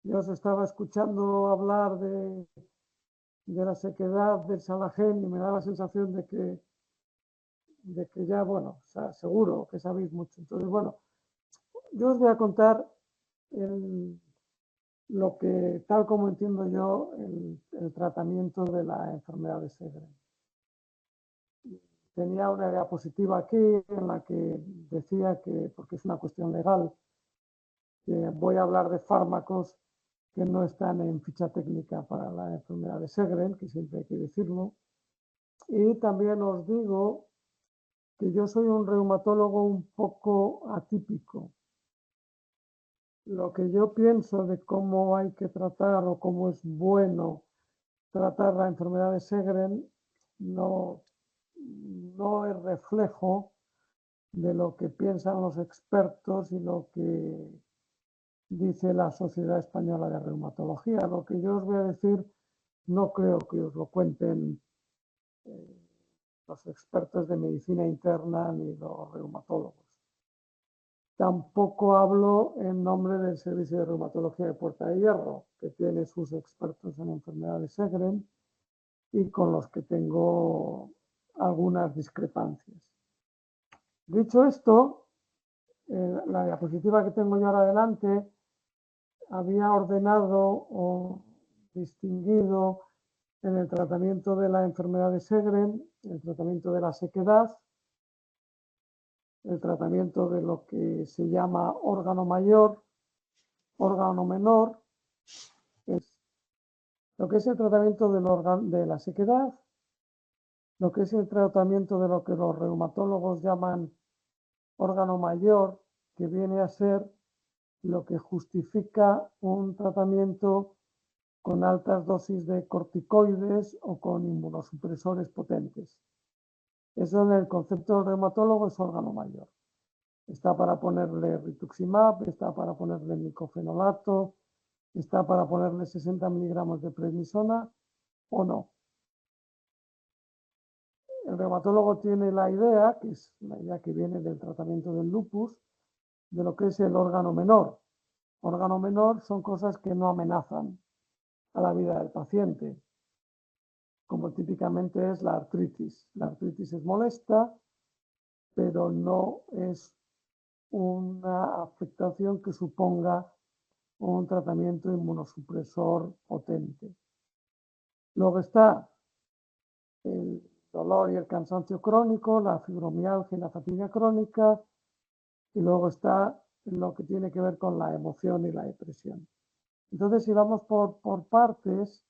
Yo os estaba escuchando hablar de la sequedad del Salajén y me da la sensación de que ya, bueno, seguro que sabéis mucho. Entonces, bueno, yo os voy a contar lo que, tal como entiendo yo, el tratamiento de la enfermedad de Sjögren. Tenía una diapositiva aquí en la que decía que, porque es una cuestión legal, que voy a hablar de fármacos que no están en ficha técnica para la enfermedad de Sjögren, que siempre hay que decirlo. Y también os digo que yo soy un reumatólogo un poco atípico. Lo que yo pienso de cómo hay que tratar o cómo es bueno tratar la enfermedad de Sjögren no es reflejo de lo que piensan los expertos y lo que dice la Sociedad Española de Reumatología. Lo que yo os voy a decir no creo que os lo cuenten los expertos de medicina interna ni los reumatólogos. Tampoco hablo en nombre del Servicio de Reumatología de Puerta de Hierro, que tiene sus expertos en enfermedades de Sjögren y con los que tengo algunas discrepancias. Dicho esto, la diapositiva que tengo yo ahora adelante había ordenado o distinguido en el tratamiento de la enfermedad de Sjögren, el tratamiento de la sequedad, el tratamiento de lo que se llama órgano mayor, órgano menor, es lo que es el tratamiento de la sequedad, lo que es el tratamiento de lo que los reumatólogos llaman órgano mayor, que viene a ser lo que justifica un tratamiento con altas dosis de corticoides o con inmunosupresores potentes. Eso en el concepto del reumatólogo es órgano mayor. Está para ponerle rituximab, está para ponerle micofenolato, está para ponerle 60 miligramos de prednisona o no. El reumatólogo tiene la idea, que es la idea que viene del tratamiento del lupus, de lo que es el órgano menor. Órgano menor son cosas que no amenazan a la vida del paciente, como típicamente es la artritis. La artritis es molesta, pero no es una afectación que suponga un tratamiento inmunosupresor potente. Luego está el dolor y el cansancio crónico, la fibromialgia y la fatiga crónica, y luego está lo que tiene que ver con la emoción y la depresión. Entonces, si vamos por partes,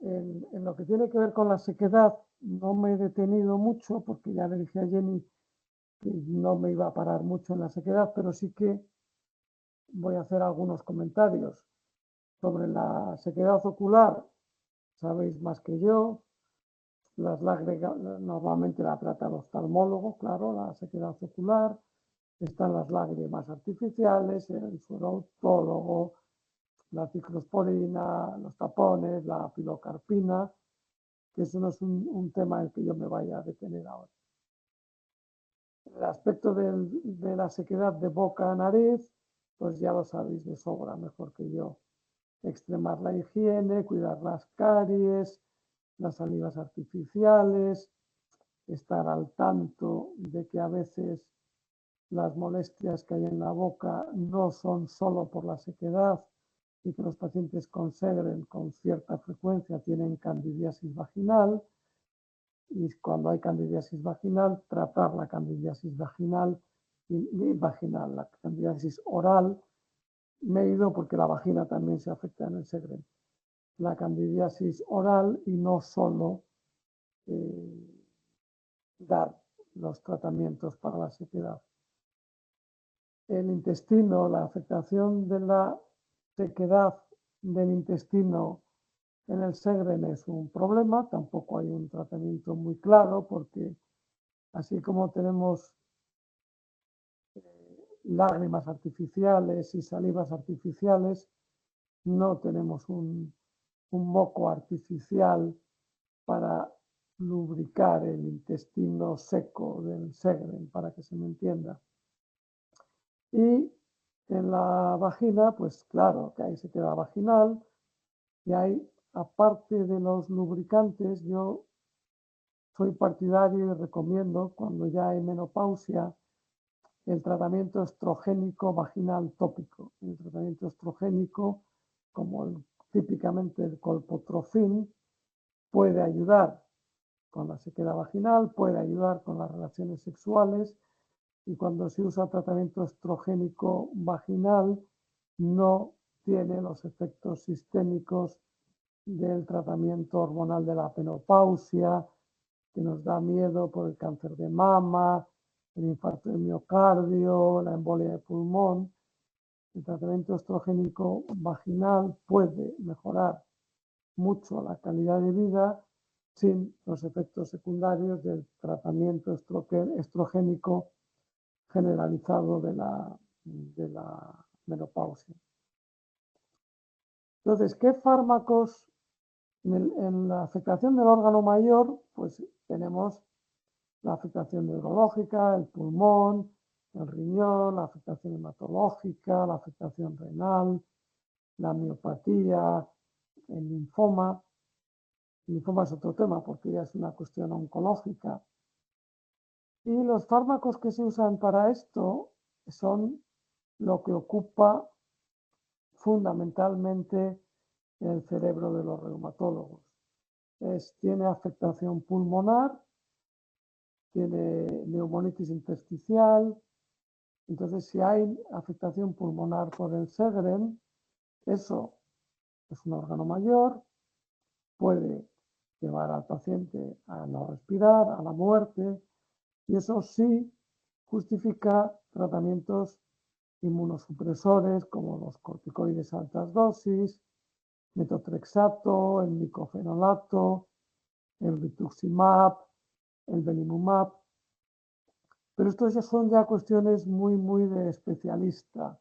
en lo que tiene que ver con la sequedad, no me he detenido mucho, porque ya le dije a Jenny que no me iba a parar mucho en la sequedad, pero sí que voy a hacer algunos comentarios sobre la sequedad ocular. Sabéis más que yo, las lágrimas normalmente la trata el oftalmólogo, claro, la sequedad ocular. Están las lágrimas artificiales, el suero, la ciclosporina, los tapones, la pilocarpina, que eso no es un tema en el que yo me vaya a detener ahora. El aspecto de la sequedad de boca a nariz, pues ya lo sabéis de sobra, mejor que yo. Extremar la higiene, cuidar las caries, las salivas artificiales, estar al tanto de que a veces las molestias que hay en la boca no son solo por la sequedad y que los pacientes con Sjögren con cierta frecuencia tienen candidiasis vaginal, y cuando hay candidiasis vaginal, tratar la candidiasis vaginal la candidiasis oral. Me he ido porque la vagina también se afecta en el Sjögren. La candidiasis oral y no solo dar los tratamientos para la sequedad. El intestino, la afectación de la sequedad del intestino en el Sjögren es un problema, tampoco hay un tratamiento muy claro porque así como tenemos lágrimas artificiales y salivas artificiales, no tenemos un moco artificial para lubricar el intestino seco del Sjögren, para que se me entienda. Y En la vagina, pues claro, que hay sequedad vaginal y hay, aparte de los lubricantes, yo soy partidario y recomiendo, cuando ya hay menopausia, el tratamiento estrogénico vaginal tópico. El tratamiento estrogénico, como típicamente el colpotrofin, puede ayudar con la sequedad vaginal, puede ayudar con las relaciones sexuales, y cuando se usa tratamiento estrogénico vaginal no tiene los efectos sistémicos del tratamiento hormonal de la menopausia, que nos da miedo por el cáncer de mama, el infarto de miocardio, la embolia de pulmón. El tratamiento estrogénico vaginal puede mejorar mucho la calidad de vida sin los efectos secundarios del tratamiento estrogénico generalizado de la menopausia. Entonces, ¿qué fármacos en la afectación del órgano mayor? Pues tenemos la afectación neurológica, el pulmón, el riñón, la afectación hematológica, la afectación renal, la miopatía, el linfoma. El linfoma es otro tema porque ya es una cuestión oncológica. Y los fármacos que se usan para esto son lo que ocupa fundamentalmente el cerebro de los reumatólogos. Tiene afectación pulmonar, tiene neumonitis intersticial. Entonces, si hay afectación pulmonar por el Sjögren, eso es un órgano mayor, puede llevar al paciente a no respirar, a la muerte, y eso sí justifica tratamientos inmunosupresores como los corticoides a altas dosis, metotrexato, el micofenolato, el rituximab, el belimumab. Pero estos ya son cuestiones muy de especialista.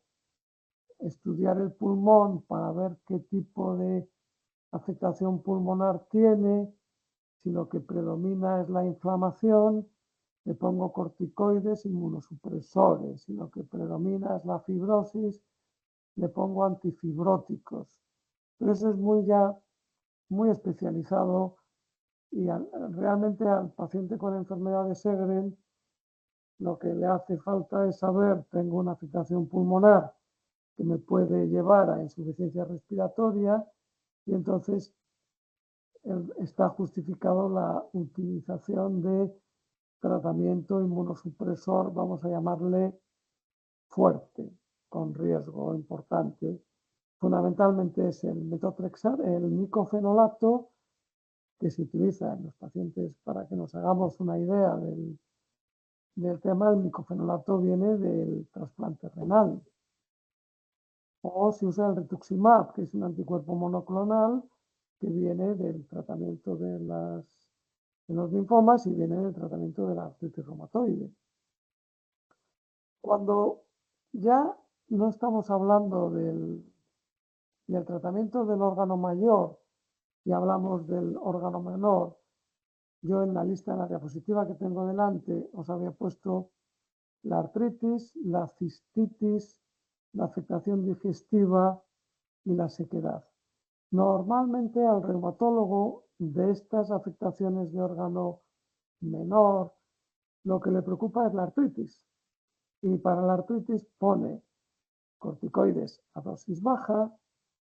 Estudiar el pulmón para ver qué tipo de afectación pulmonar tiene. Si lo que predomina es la inflamación, le pongo corticoides inmunosupresores. Si lo que predomina es la fibrosis, le pongo antifibróticos. Pero eso es muy especializado, y realmente al paciente con enfermedad de Sjögren lo que le hace falta es saber: tengo una afectación pulmonar que me puede llevar a insuficiencia respiratoria, y entonces está justificado la utilización de tratamiento inmunosupresor, vamos a llamarle fuerte, con riesgo importante. Fundamentalmente es el metotrexato, el micofenolato, que se utiliza en los pacientes. Para que nos hagamos una idea del tema, el micofenolato viene del trasplante renal. O se usa el rituximab, que es un anticuerpo monoclonal que viene del tratamiento de los linfomas y viene del tratamiento de la artritis reumatoide. Cuando ya no estamos hablando del tratamiento del órgano mayor y hablamos del órgano menor, yo en la lista, en la diapositiva que tengo delante, os había puesto la artritis, la cistitis, la afectación digestiva y la sequedad. Normalmente al reumatólogo de estas afectaciones de órgano menor lo que le preocupa es la artritis, y para la artritis pone corticoides a dosis baja,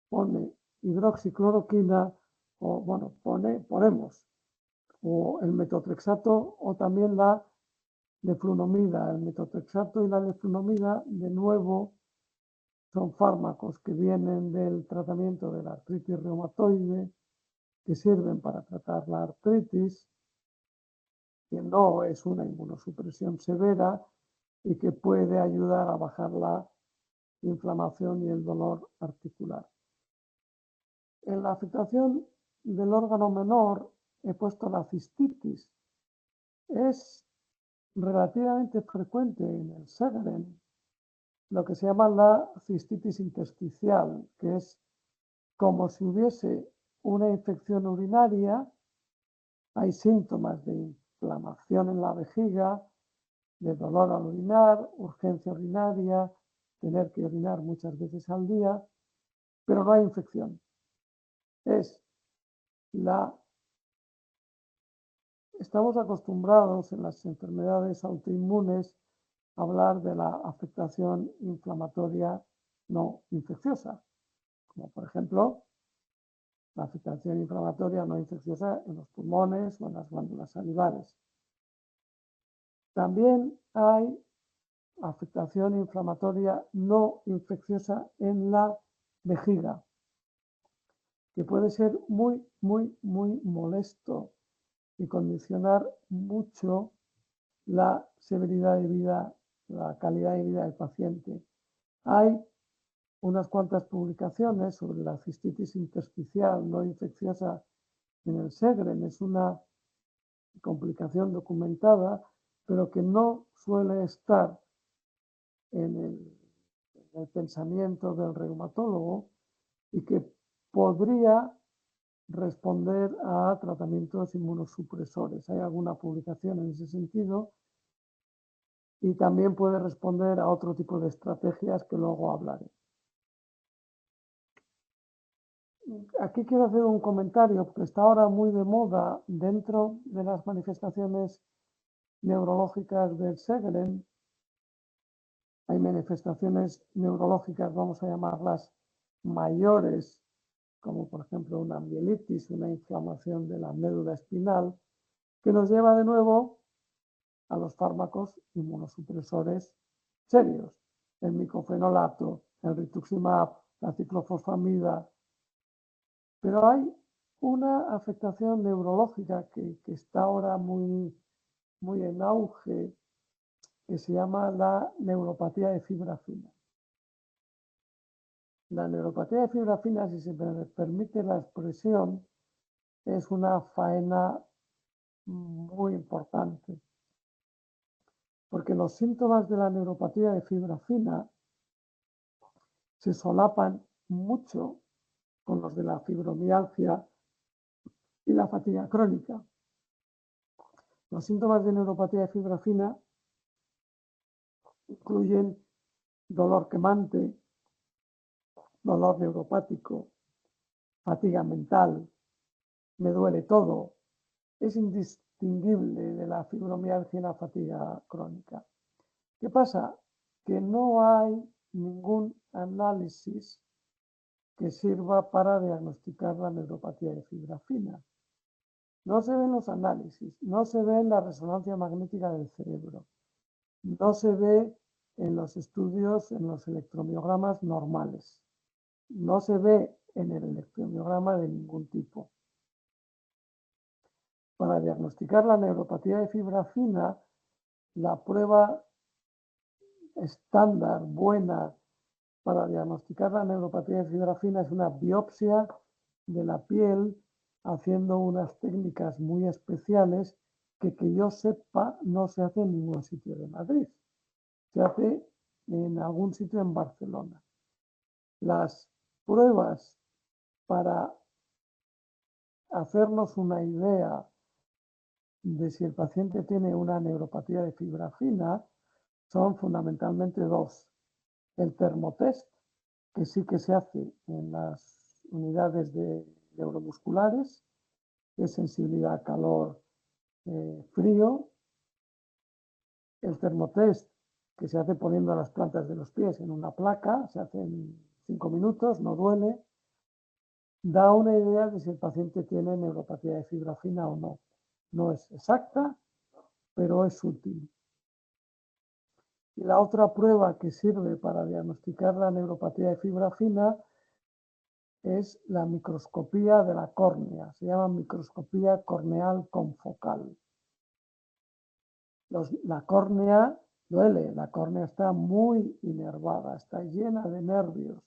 pone hidroxicloroquina, o bueno, ponemos o el metotrexato o también la leflunomida. El metotrexato y la leflunomida, de nuevo, son fármacos que vienen del tratamiento de la artritis reumatoide, que sirven para tratar la artritis, que no es una inmunosupresión severa y que puede ayudar a bajar la inflamación y el dolor articular. En la afectación del órgano menor he puesto la cistitis. Es relativamente frecuente en el Sjögren lo que se llama la cistitis intersticial, que es como si hubiese una infección urinaria. Hay síntomas de inflamación en la vejiga, de dolor al orinar, urgencia urinaria, tener que orinar muchas veces al día, pero no hay infección. Estamos acostumbrados en las enfermedades autoinmunes a hablar de la afectación inflamatoria no infecciosa, como por ejemplo la afectación inflamatoria no infecciosa en los pulmones o en las glándulas salivales. También hay afectación inflamatoria no infecciosa en la vejiga, que puede ser muy molesto y condicionar mucho la severidad de vida, la calidad de vida del paciente. Hay unas cuantas publicaciones sobre la cistitis intersticial no infecciosa en el Sjögren. Es una complicación documentada, pero que no suele estar en el pensamiento del reumatólogo y que podría responder a tratamientos inmunosupresores. Hay alguna publicación en ese sentido y también puede responder a otro tipo de estrategias que luego hablaré. Aquí quiero hacer un comentario porque está ahora muy de moda dentro de las manifestaciones neurológicas del Sjögren. Hay manifestaciones neurológicas, vamos a llamarlas mayores, como por ejemplo una mielitis, una inflamación de la médula espinal, que nos lleva de nuevo a los fármacos inmunosupresores serios, el micofenolato, el rituximab, la ciclofosfamida. Pero hay una afectación neurológica que está ahora muy en auge, que se llama la neuropatía de fibra fina. La neuropatía de fibra fina, si se me permite la expresión, es una faena muy importante, porque los síntomas de la neuropatía de fibra fina se solapan mucho con los de la fibromialgia y la fatiga crónica. Los síntomas de neuropatía de fibra fina incluyen dolor quemante, dolor neuropático, fatiga mental, me duele todo. Es indistinguible de la fibromialgia y la fatiga crónica. ¿Qué pasa? Que no hay ningún análisis que sirva para diagnosticar la neuropatía de fibra fina. No se ven los análisis, no se ve en la resonancia magnética del cerebro, no se ve en los estudios, en los electromiogramas normales, no se ve en el electromiograma de ningún tipo. Para diagnosticar la neuropatía de fibra fina, la prueba estándar, buena, para diagnosticar la neuropatía de fibra fina es una biopsia de la piel haciendo unas técnicas muy especiales que yo sepa no se hace en ningún sitio de Madrid. Se hace en algún sitio en Barcelona. Las pruebas para hacernos una idea de si el paciente tiene una neuropatía de fibra fina son fundamentalmente dos. El termotest, que sí que se hace en las unidades de neuromusculares, de sensibilidad a calor, frío. El termotest, que se hace poniendo las plantas de los pies en una placa, se hace en 5 minutos, no duele, da una idea de si el paciente tiene neuropatía de fibra fina o no. No es exacta, pero es útil. Y la otra prueba que sirve para diagnosticar la neuropatía de fibra fina es la microscopía de la córnea. Se llama microscopía corneal confocal. La córnea duele, la córnea está muy inervada, está llena de nervios.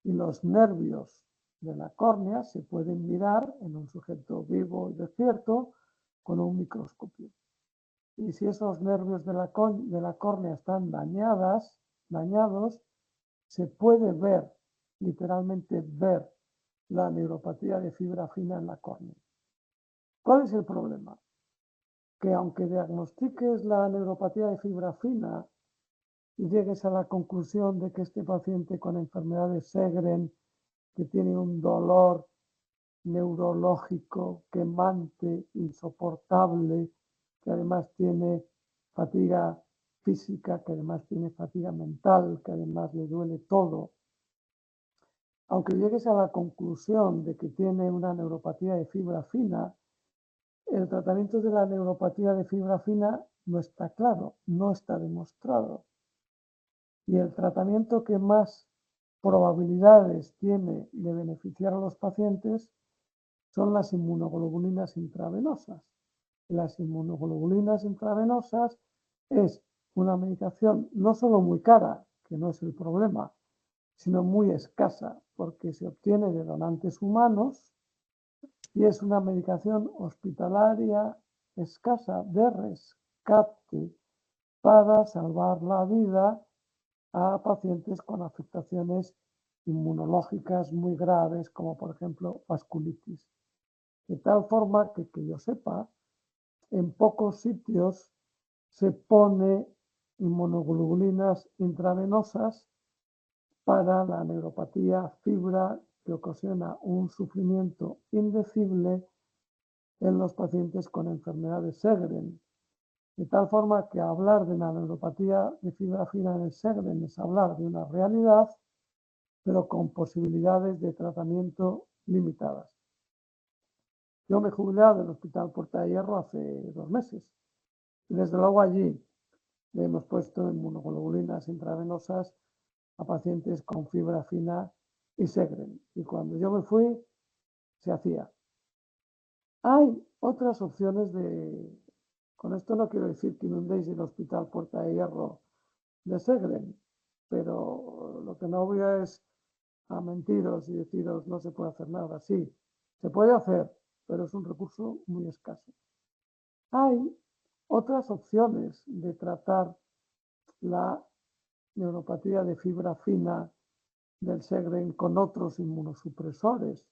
Y los nervios de la córnea se pueden mirar en un sujeto vivo y despierto con un microscopio. Y si esos nervios de la córnea están dañados, se puede ver, literalmente ver, la neuropatía de fibra fina en la córnea. ¿Cuál es el problema? Que aunque diagnostiques la neuropatía de fibra fina, y llegues a la conclusión de que este paciente con enfermedad de Sjögren, que tiene un dolor neurológico quemante, insoportable, que además tiene fatiga física, que además tiene fatiga mental, que además le duele todo, aunque llegues a la conclusión de que tiene una neuropatía de fibra fina, el tratamiento de la neuropatía de fibra fina no está claro, no está demostrado. Y el tratamiento que más probabilidades tiene de beneficiar a los pacientes son las inmunoglobulinas intravenosas. Las inmunoglobulinas intravenosas es una medicación no solo muy cara, que no es el problema, sino muy escasa, porque se obtiene de donantes humanos y es una medicación hospitalaria escasa de rescate para salvar la vida a pacientes con afectaciones inmunológicas muy graves, como por ejemplo vasculitis. De tal forma que yo sepa, en pocos sitios se pone inmunoglobulinas intravenosas para la neuropatía fibra que ocasiona un sufrimiento indecible en los pacientes con enfermedad de Sjögren. De tal forma que hablar de la neuropatía de fibra fina en el Sjögren es hablar de una realidad, pero con posibilidades de tratamiento limitadas. Yo me jubilé del Hospital Puerta de Hierro hace 2 meses y desde luego allí le hemos puesto inmunoglobulinas intravenosas a pacientes con fibra fina y Sjögren. Y cuando yo me fui, se hacía. Hay otras opciones de... Con esto no quiero decir que inundéis el Hospital Puerta de Hierro de Sjögren, pero lo que no voy a es a mentiros y deciros no se puede hacer nada. Sí, se puede hacer, pero es un recurso muy escaso. Hay otras opciones de tratar la neuropatía de fibra fina del Sjögren con otros inmunosupresores.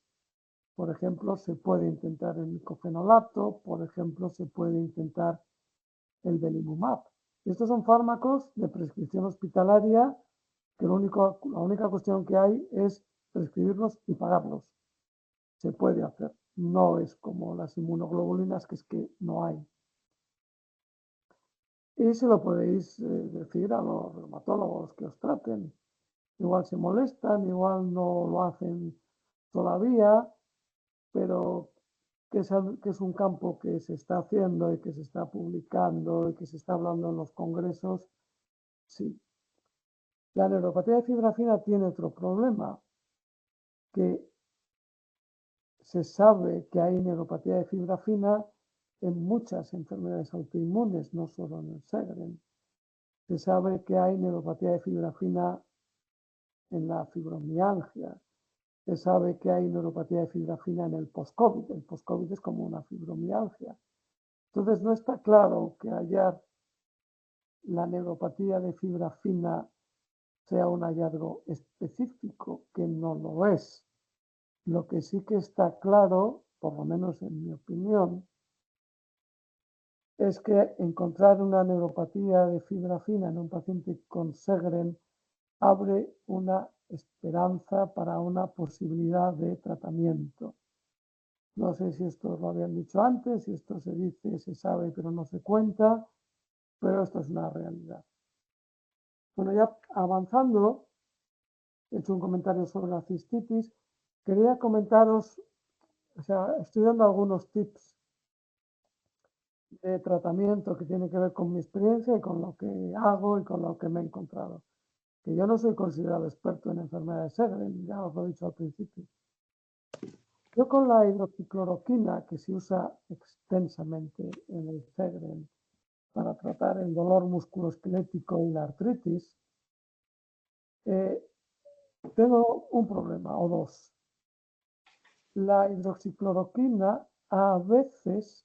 Por ejemplo, se puede intentar el micofenolato, por ejemplo, se puede intentar el belimumab. Estos son fármacos de prescripción hospitalaria que la única cuestión que hay es prescribirlos y pagarlos. Se puede hacer, no es como las inmunoglobulinas, que es que no hay. Y se lo podéis decir a los reumatólogos que os traten. Igual se molestan, igual no lo hacen todavía, pero que es un campo que se está haciendo y que se está publicando y que se está hablando en los congresos, sí. La neuropatía de fibra fina tiene otro problema, que se sabe que hay neuropatía de fibra fina en muchas enfermedades autoinmunes, no solo en el Sjögren. Se sabe que hay neuropatía de fibra fina en la fibromialgia. Se sabe que hay neuropatía de fibra fina en el post-COVID. El post-COVID es como una fibromialgia. Entonces no está claro que hallar la neuropatía de fibra fina sea un hallazgo específico, que no lo es. Lo que sí que está claro, por lo menos en mi opinión, es que encontrar una neuropatía de fibra fina en un paciente con Sjögren abre una esperanza para una posibilidad de tratamiento. No sé si esto lo habían dicho antes, si esto se dice, se sabe, pero no se cuenta, pero esto es una realidad. Bueno, ya avanzando, he hecho un comentario sobre la cistitis. Quería comentaros, o sea, estoy dando algunos tips de tratamiento que tiene que ver con mi experiencia y con lo que hago y con lo que me he encontrado. Que yo no soy considerado experto en enfermedades de Sjögren, ya os lo he dicho al principio. Yo con la hidroxicloroquina, que se usa extensamente en el Sjögren para tratar el dolor musculoesquelético y la artritis, tengo un problema o dos. La hidroxicloroquina a veces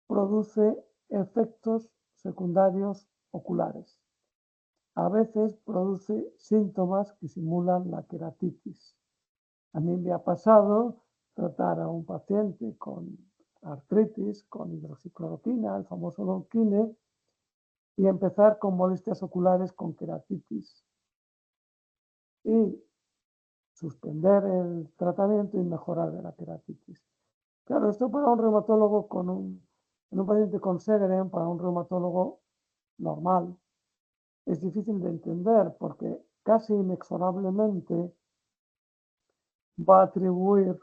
produce efectos secundarios oculares. A veces produce síntomas que simulan la queratitis. A mí me ha pasado tratar a un paciente con artritis, con hidroxicloroquina, el famoso Donquine, y empezar con molestias oculares con queratitis y suspender el tratamiento y mejorar de la queratitis. Claro, esto para un reumatólogo en un paciente con Sjögren, para un reumatólogo normal, es difícil de entender porque casi inexorablemente va a atribuir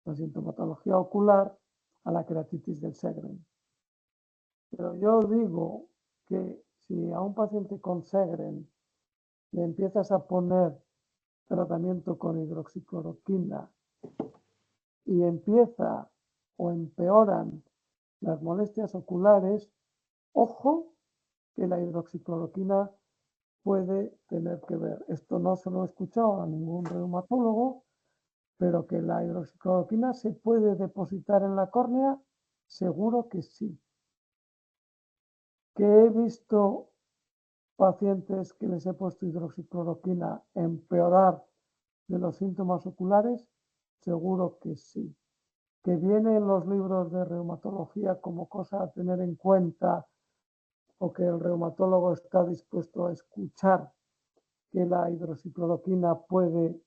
la sintomatología ocular a la queratitis del Sjögren. Pero yo digo que si a un paciente con Sjögren le empiezas a poner tratamiento con hidroxicloroquina y empieza o empeoran las molestias oculares, ojo que la hidroxicloroquina puede tener que ver. Esto no se lo he escuchado a ningún reumatólogo, pero que la hidroxicloroquina se puede depositar en la córnea, seguro que sí. Que he visto pacientes que les he puesto hidroxicloroquina empeorar de los síntomas oculares, seguro que sí. Que viene en los libros de reumatología como cosa a tener en cuenta o que el reumatólogo está dispuesto a escuchar que la hidroxicloroquina puede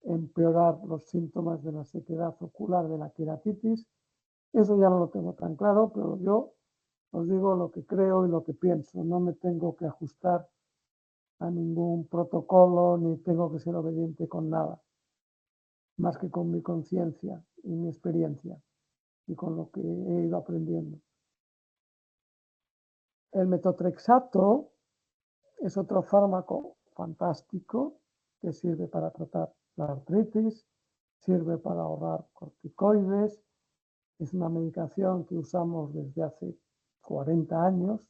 empeorar los síntomas de la sequedad ocular de la queratitis. Eso ya no lo tengo tan claro, pero yo os digo lo que creo y lo que pienso. No me tengo que ajustar a ningún protocolo ni tengo que ser obediente con nada, más que con mi conciencia y mi experiencia y con lo que he ido aprendiendo. El metotrexato es otro fármaco fantástico que sirve para tratar la artritis, sirve para ahorrar corticoides, es una medicación que usamos desde hace 40 años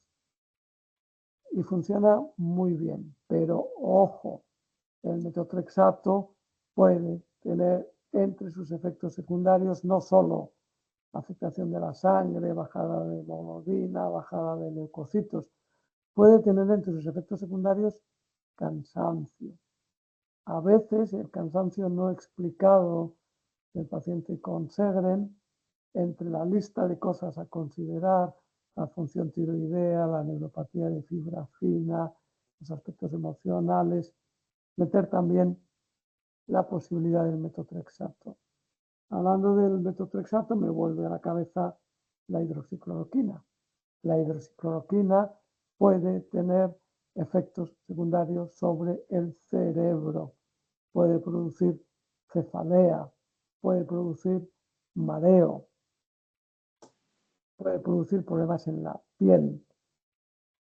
y funciona muy bien, pero ojo, el metotrexato puede tener entre sus efectos secundarios no solo afectación de la sangre, bajada de hemoglobina, bajada de leucocitos, puede tener entre sus efectos secundarios cansancio. A veces el cansancio no explicado del paciente con Sjögren, entre la lista de cosas a considerar, la función tiroidea, la neuropatía de fibra fina, los aspectos emocionales, meter también la posibilidad del metotrexato. Hablando del metotrexato me vuelve a la cabeza la hidroxicloroquina. La hidroxicloroquina puede tener efectos secundarios sobre el cerebro. Puede producir cefalea, puede producir mareo, puede producir problemas en la piel.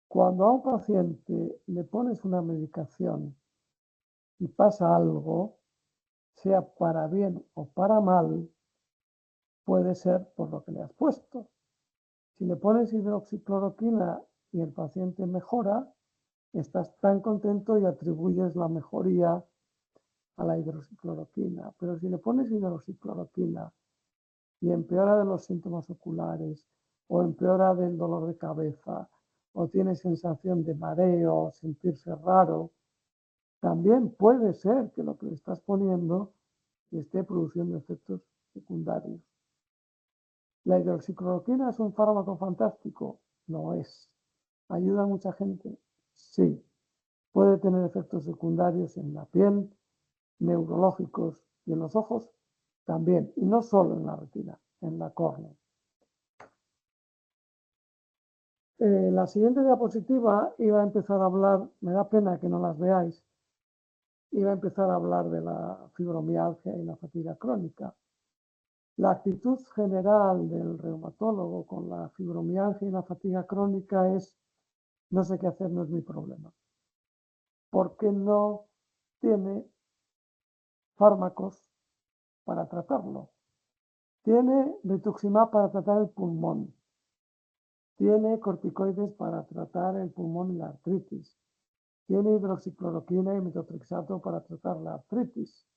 Cuando a un paciente le pones una medicación y pasa algo, sea para bien o para mal, puede ser por lo que le has puesto. Si le pones hidroxicloroquina y el paciente mejora, estás tan contento y atribuyes la mejoría a la hidroxicloroquina. Pero si le pones hidroxicloroquina y empeora de los síntomas oculares o empeora del dolor de cabeza o tiene sensación de mareo, sentirse raro, también puede ser que lo que le estás poniendo esté produciendo efectos secundarios. ¿La hidroxicloroquina es un fármaco fantástico? No es. ¿Ayuda a mucha gente? Sí. ¿Puede tener efectos secundarios en la piel, neurológicos y en los ojos? También. Y no solo en la retina, en la córnea. La siguiente diapositiva iba a empezar a hablar, me da pena que no las veáis, iba a empezar a hablar de la fibromialgia y la fatiga crónica. La actitud general del reumatólogo con la fibromialgia y la fatiga crónica es: no sé qué hacer, no es mi problema. Porque no tiene fármacos para tratarlo. Tiene rituximab para tratar el pulmón. Tiene corticoides para tratar el pulmón y la artritis. Tiene hidroxicloroquina y metotrexato para tratar la artritis.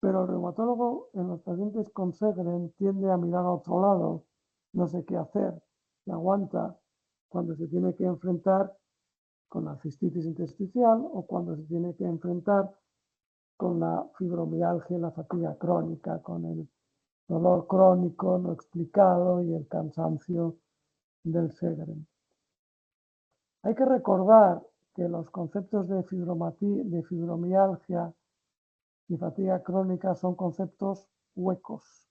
Pero el reumatólogo en los pacientes con Sjögren tiende a mirar a otro lado, no sé qué hacer, se aguanta cuando se tiene que enfrentar con la cistitis intersticial o cuando se tiene que enfrentar con la fibromialgia y la fatiga crónica, con el dolor crónico no explicado y el cansancio del Sjögren. Hay que recordar que los conceptos de fibromialgia y fatiga crónica son conceptos huecos.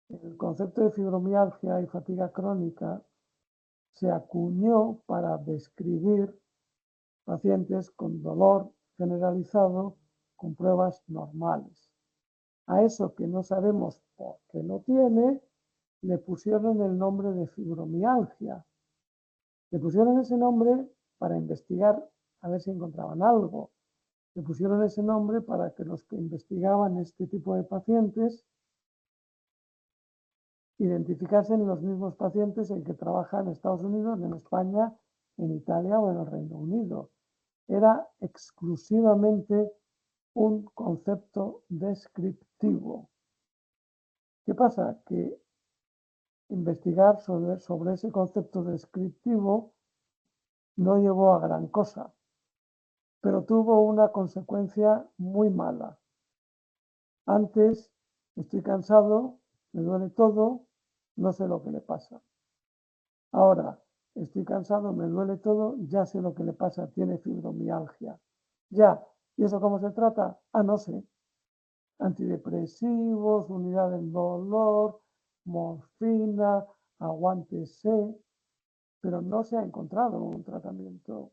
El concepto de fibromialgia y fatiga crónica se acuñó para describir pacientes con dolor generalizado con pruebas normales. A eso que no sabemos por qué lo tiene, le pusieron el nombre de fibromialgia. Le pusieron ese nombre para investigar a ver si encontraban algo. Le pusieron ese nombre para que los que investigaban este tipo de pacientes identificasen los mismos pacientes en que trabajan en Estados Unidos, en España, en Italia o en el Reino Unido. Era exclusivamente un concepto descriptivo. ¿Qué pasa? Que investigar sobre ese concepto descriptivo no llevó a gran cosa, pero tuvo una consecuencia muy mala. Antes, estoy cansado, me duele todo, no sé lo que le pasa. Ahora, estoy cansado, me duele todo, ya sé lo que le pasa, tiene fibromialgia. Ya, ¿y eso cómo se trata? Ah, no sé. Antidepresivos, unidad del dolor, morfina, aguante C, pero no se ha encontrado un tratamiento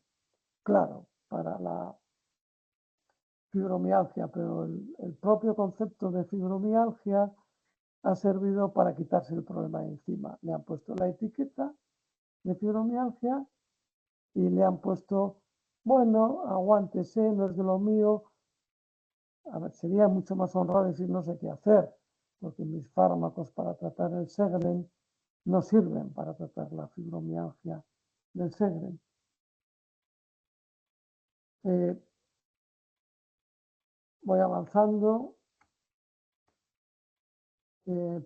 claro para la fibromialgia, pero el propio concepto de fibromialgia ha servido para quitarse el problema de encima. Le han puesto la etiqueta de fibromialgia y le han puesto, bueno, aguántese, no es de lo mío. A ver, sería mucho más honrado decir no sé qué hacer, porque mis fármacos para tratar el Sjögren no sirven para tratar la fibromialgia del Sjögren. Voy avanzando.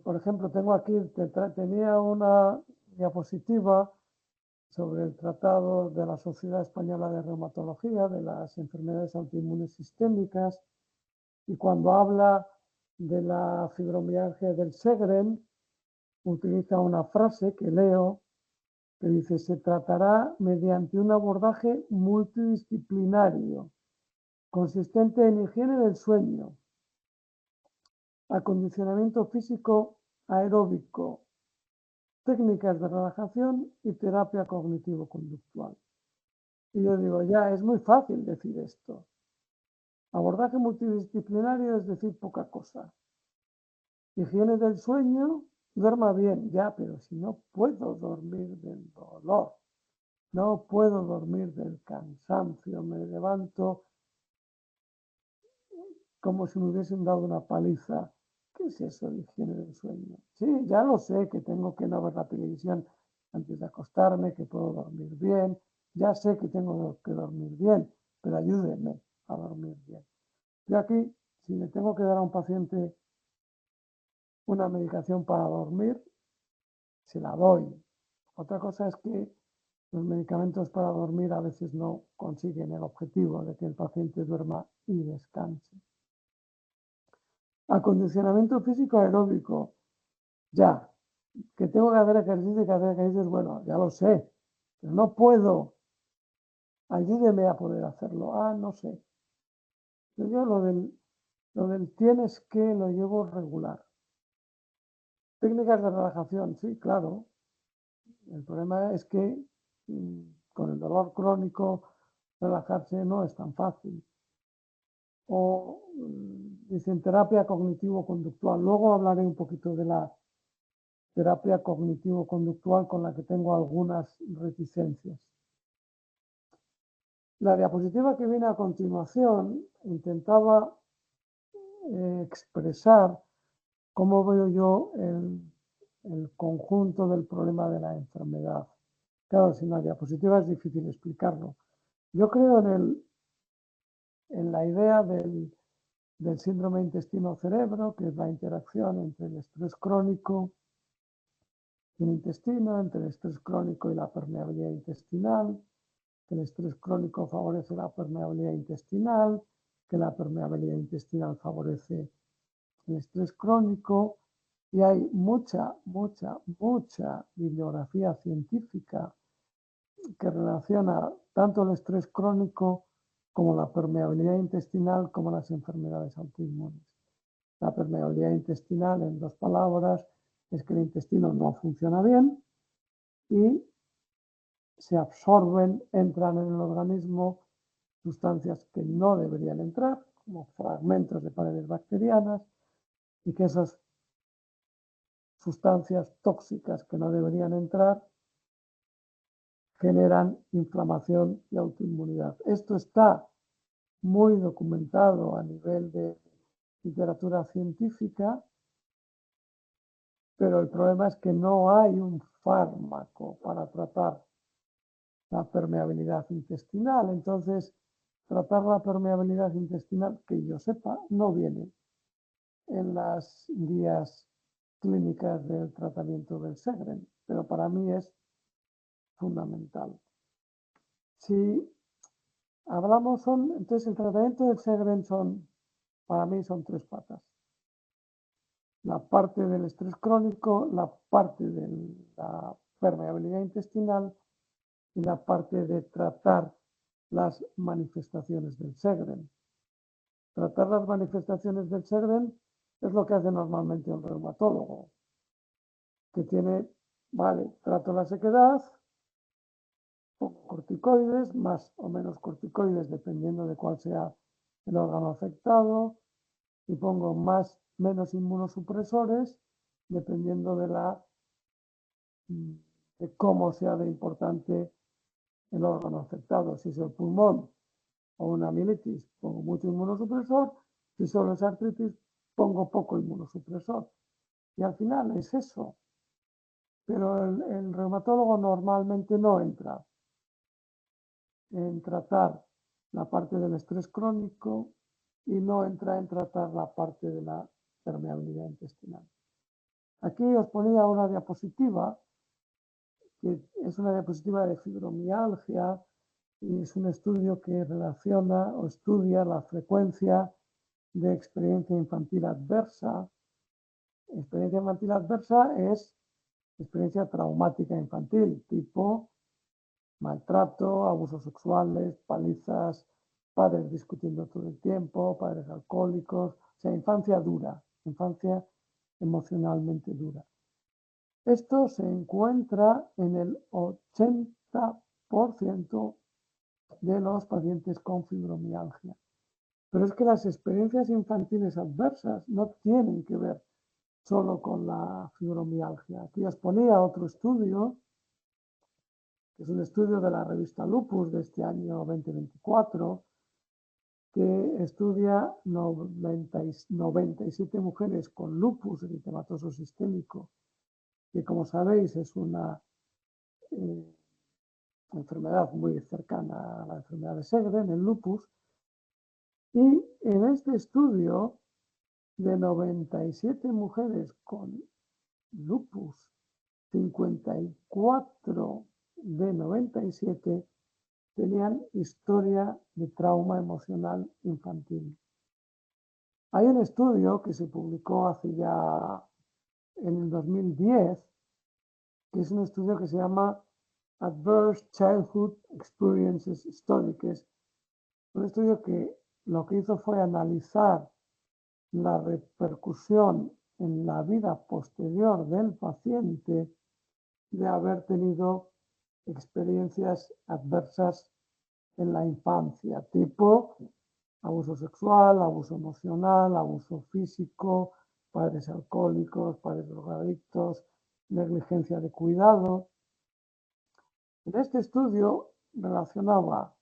Por ejemplo, tengo aquí, tenía una diapositiva sobre el Tratado de la Sociedad Española de Reumatología, de las enfermedades autoinmunes sistémicas, y cuando habla de la fibromialgia del Sjögren, utiliza una frase que leo, que dice, se tratará mediante un abordaje multidisciplinario, consistente en higiene del sueño, acondicionamiento físico aeróbico, técnicas de relajación y terapia cognitivo-conductual. Y yo digo, ya, es muy fácil decir esto. Abordaje multidisciplinario es decir poca cosa. Higiene del sueño, duerma bien, ya, pero si no puedo dormir del dolor, no puedo dormir del cansancio, me levanto como si me hubiesen dado una paliza. ¿Qué es eso de higiene del sueño? Sí, ya lo sé, que tengo que no ver la televisión antes de acostarme, que puedo dormir bien, ya sé que tengo que dormir bien, pero ayúdenme a dormir bien. Yo aquí, si le tengo que dar a un paciente una medicación para dormir, se la doy. Otra cosa es que los medicamentos para dormir a veces no consiguen el objetivo de que el paciente duerma y descanse. Acondicionamiento físico aeróbico. Ya, que tengo que hacer ejercicio y que hacer ejercicio, bueno, ya lo sé, pero no puedo. Ayúdeme a poder hacerlo. Ah, no sé. Yo lo del tienes que lo llevo regular. Técnicas de relajación, sí, claro. El problema es que con el dolor crónico relajarse no es tan fácil. O dicen terapia cognitivo-conductual. Luego hablaré un poquito de la terapia cognitivo-conductual con la que tengo algunas reticencias. La diapositiva que viene a continuación intentaba expresar cómo veo yo el conjunto del problema de la enfermedad. Claro, sin la diapositiva es difícil explicarlo. Yo creo en la idea del síndrome intestino-cerebro, que es la interacción entre el estrés crónico y el intestino, entre el estrés crónico y la permeabilidad intestinal, que el estrés crónico favorece la permeabilidad intestinal, que la permeabilidad intestinal favorece el estrés crónico, y hay mucha bibliografía científica que relaciona tanto el estrés crónico como la permeabilidad intestinal como las enfermedades autoinmunes. La permeabilidad intestinal, en dos palabras, es que el intestino no funciona bien y se absorben, entran en el organismo sustancias que no deberían entrar, como fragmentos de paredes bacterianas, y que esas sustancias tóxicas que no deberían entrar generan inflamación y autoinmunidad. Esto está muy documentado a nivel de literatura científica, pero el problema es que no hay un fármaco para tratar la permeabilidad intestinal. Entonces, tratar la permeabilidad intestinal, que yo sepa, no viene en las guías clínicas del tratamiento del Sjögren, pero para mí es fundamental. Si hablamos, entonces el tratamiento del Sjögren para mí son tres patas. La parte del estrés crónico, la parte de la permeabilidad intestinal y la parte de tratar las manifestaciones del Sjögren. Tratar las manifestaciones del Sjögren es lo que hace normalmente un reumatólogo, que tiene, vale, trato la sequedad, pongo corticoides, más o menos corticoides dependiendo de cuál sea el órgano afectado, y pongo menos inmunosupresores dependiendo de cómo sea de importante el órgano afectado. Si es el pulmón o una mielitis, pongo mucho inmunosupresor. Si solo es artritis, pongo poco inmunosupresor. Y al final es eso. Pero el reumatólogo normalmente no entra en tratar la parte del estrés crónico y no entra en tratar la parte de la permeabilidad intestinal. Aquí os ponía una diapositiva, que es una diapositiva de fibromialgia, y es un estudio que relaciona o estudia la frecuencia de experiencia infantil adversa. Experiencia infantil adversa es experiencia traumática infantil, tipo maltrato, abusos sexuales, palizas, padres discutiendo todo el tiempo, padres alcohólicos, o sea, infancia dura, infancia emocionalmente dura. Esto se encuentra en el 80% de los pacientes con fibromialgia. Pero es que las experiencias infantiles adversas no tienen que ver solo con la fibromialgia. Aquí os ponía otro estudio, que es un estudio de la revista Lupus de este año 2024, que estudia 97 mujeres con lupus eritematoso sistémico, que como sabéis es una enfermedad muy cercana a la enfermedad de Sjögren, el lupus. Y en este estudio, de 97 mujeres con lupus, 54 de 97 tenían historia de trauma emocional infantil. Hay un estudio que se publicó hace ya en el 2010, que es un estudio que se llama Adverse Childhood Experiences Study, que es un estudio que lo que hizo fue analizar la repercusión en la vida posterior del paciente de haber tenido experiencias adversas en la infancia, tipo abuso sexual, abuso emocional, abuso físico, padres alcohólicos, padres drogadictos, negligencia de cuidado. En este estudio relacionaba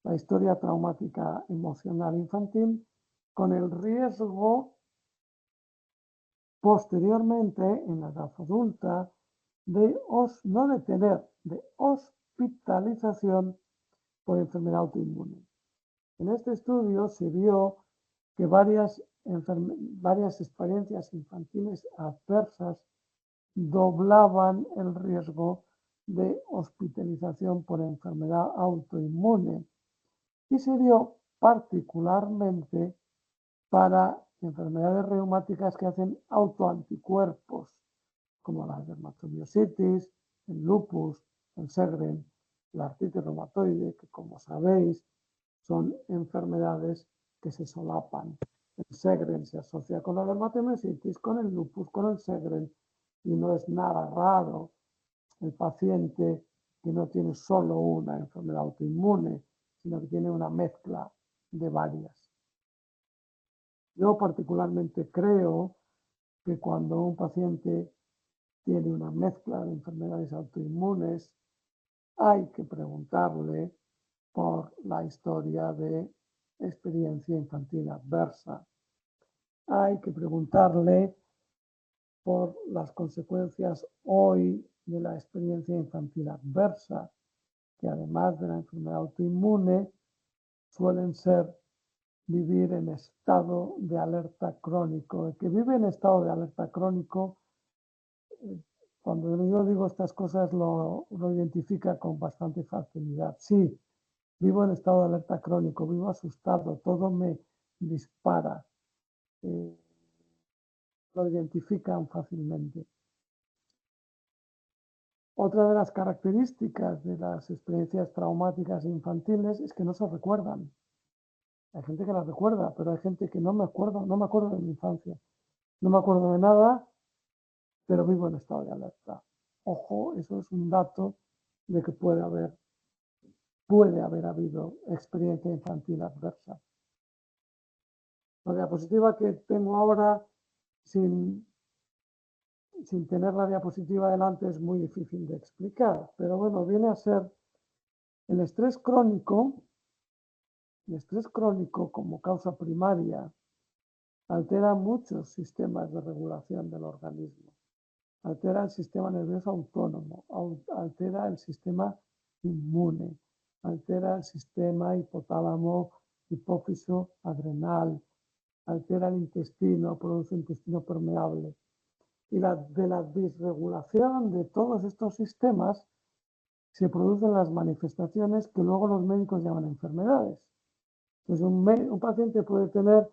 la historia traumática emocional infantil con el riesgo posteriormente en la edad adulta no de tener, de hospitalización por enfermedad autoinmune. En este estudio se vio que varias experiencias infantiles adversas doblaban el riesgo de hospitalización por enfermedad autoinmune y se dio particularmente para enfermedades reumáticas que hacen autoanticuerpos, como la dermatomiositis, el lupus, el Sjögren la artritis reumatoide, que como sabéis son enfermedades que se solapan. El Sjögren se asocia con la dermatomyositis, con el lupus, con el Sjögren, y no es nada raro el paciente que no tiene solo una enfermedad autoinmune, sino que tiene una mezcla de varias. Yo particularmente creo que cuando un paciente tiene una mezcla de enfermedades autoinmunes, hay que preguntarle por la historia de experiencia infantil adversa. Hay que preguntarle por las consecuencias hoy de la experiencia infantil adversa, que además de la enfermedad autoinmune, suelen ser vivir en estado de alerta crónico. El que vive en estado de alerta crónico, cuando yo digo estas cosas, lo identifica con bastante facilidad. Sí, vivo en estado de alerta crónico, vivo asustado, todo me dispara. Lo identifican fácilmente. Otra de las características de las experiencias traumáticas infantiles es que no se recuerdan. Hay gente que las recuerda, pero hay gente que no me acuerdo de mi infancia. No me acuerdo de nada, pero vivo en estado de alerta. Ojo, eso es un dato de que puede haber habido experiencia infantil adversa. La diapositiva que tengo ahora, sin tener la diapositiva delante, es muy difícil de explicar, pero bueno, viene a ser el estrés crónico. El estrés crónico como causa primaria altera muchos sistemas de regulación del organismo. Altera el sistema nervioso autónomo, altera el sistema inmune, altera el sistema hipotálamo, hipófiso, adrenal, altera el intestino, produce intestino permeable. Y de la disregulación de todos estos sistemas se producen las manifestaciones que luego los médicos llaman enfermedades. Entonces, un paciente puede tener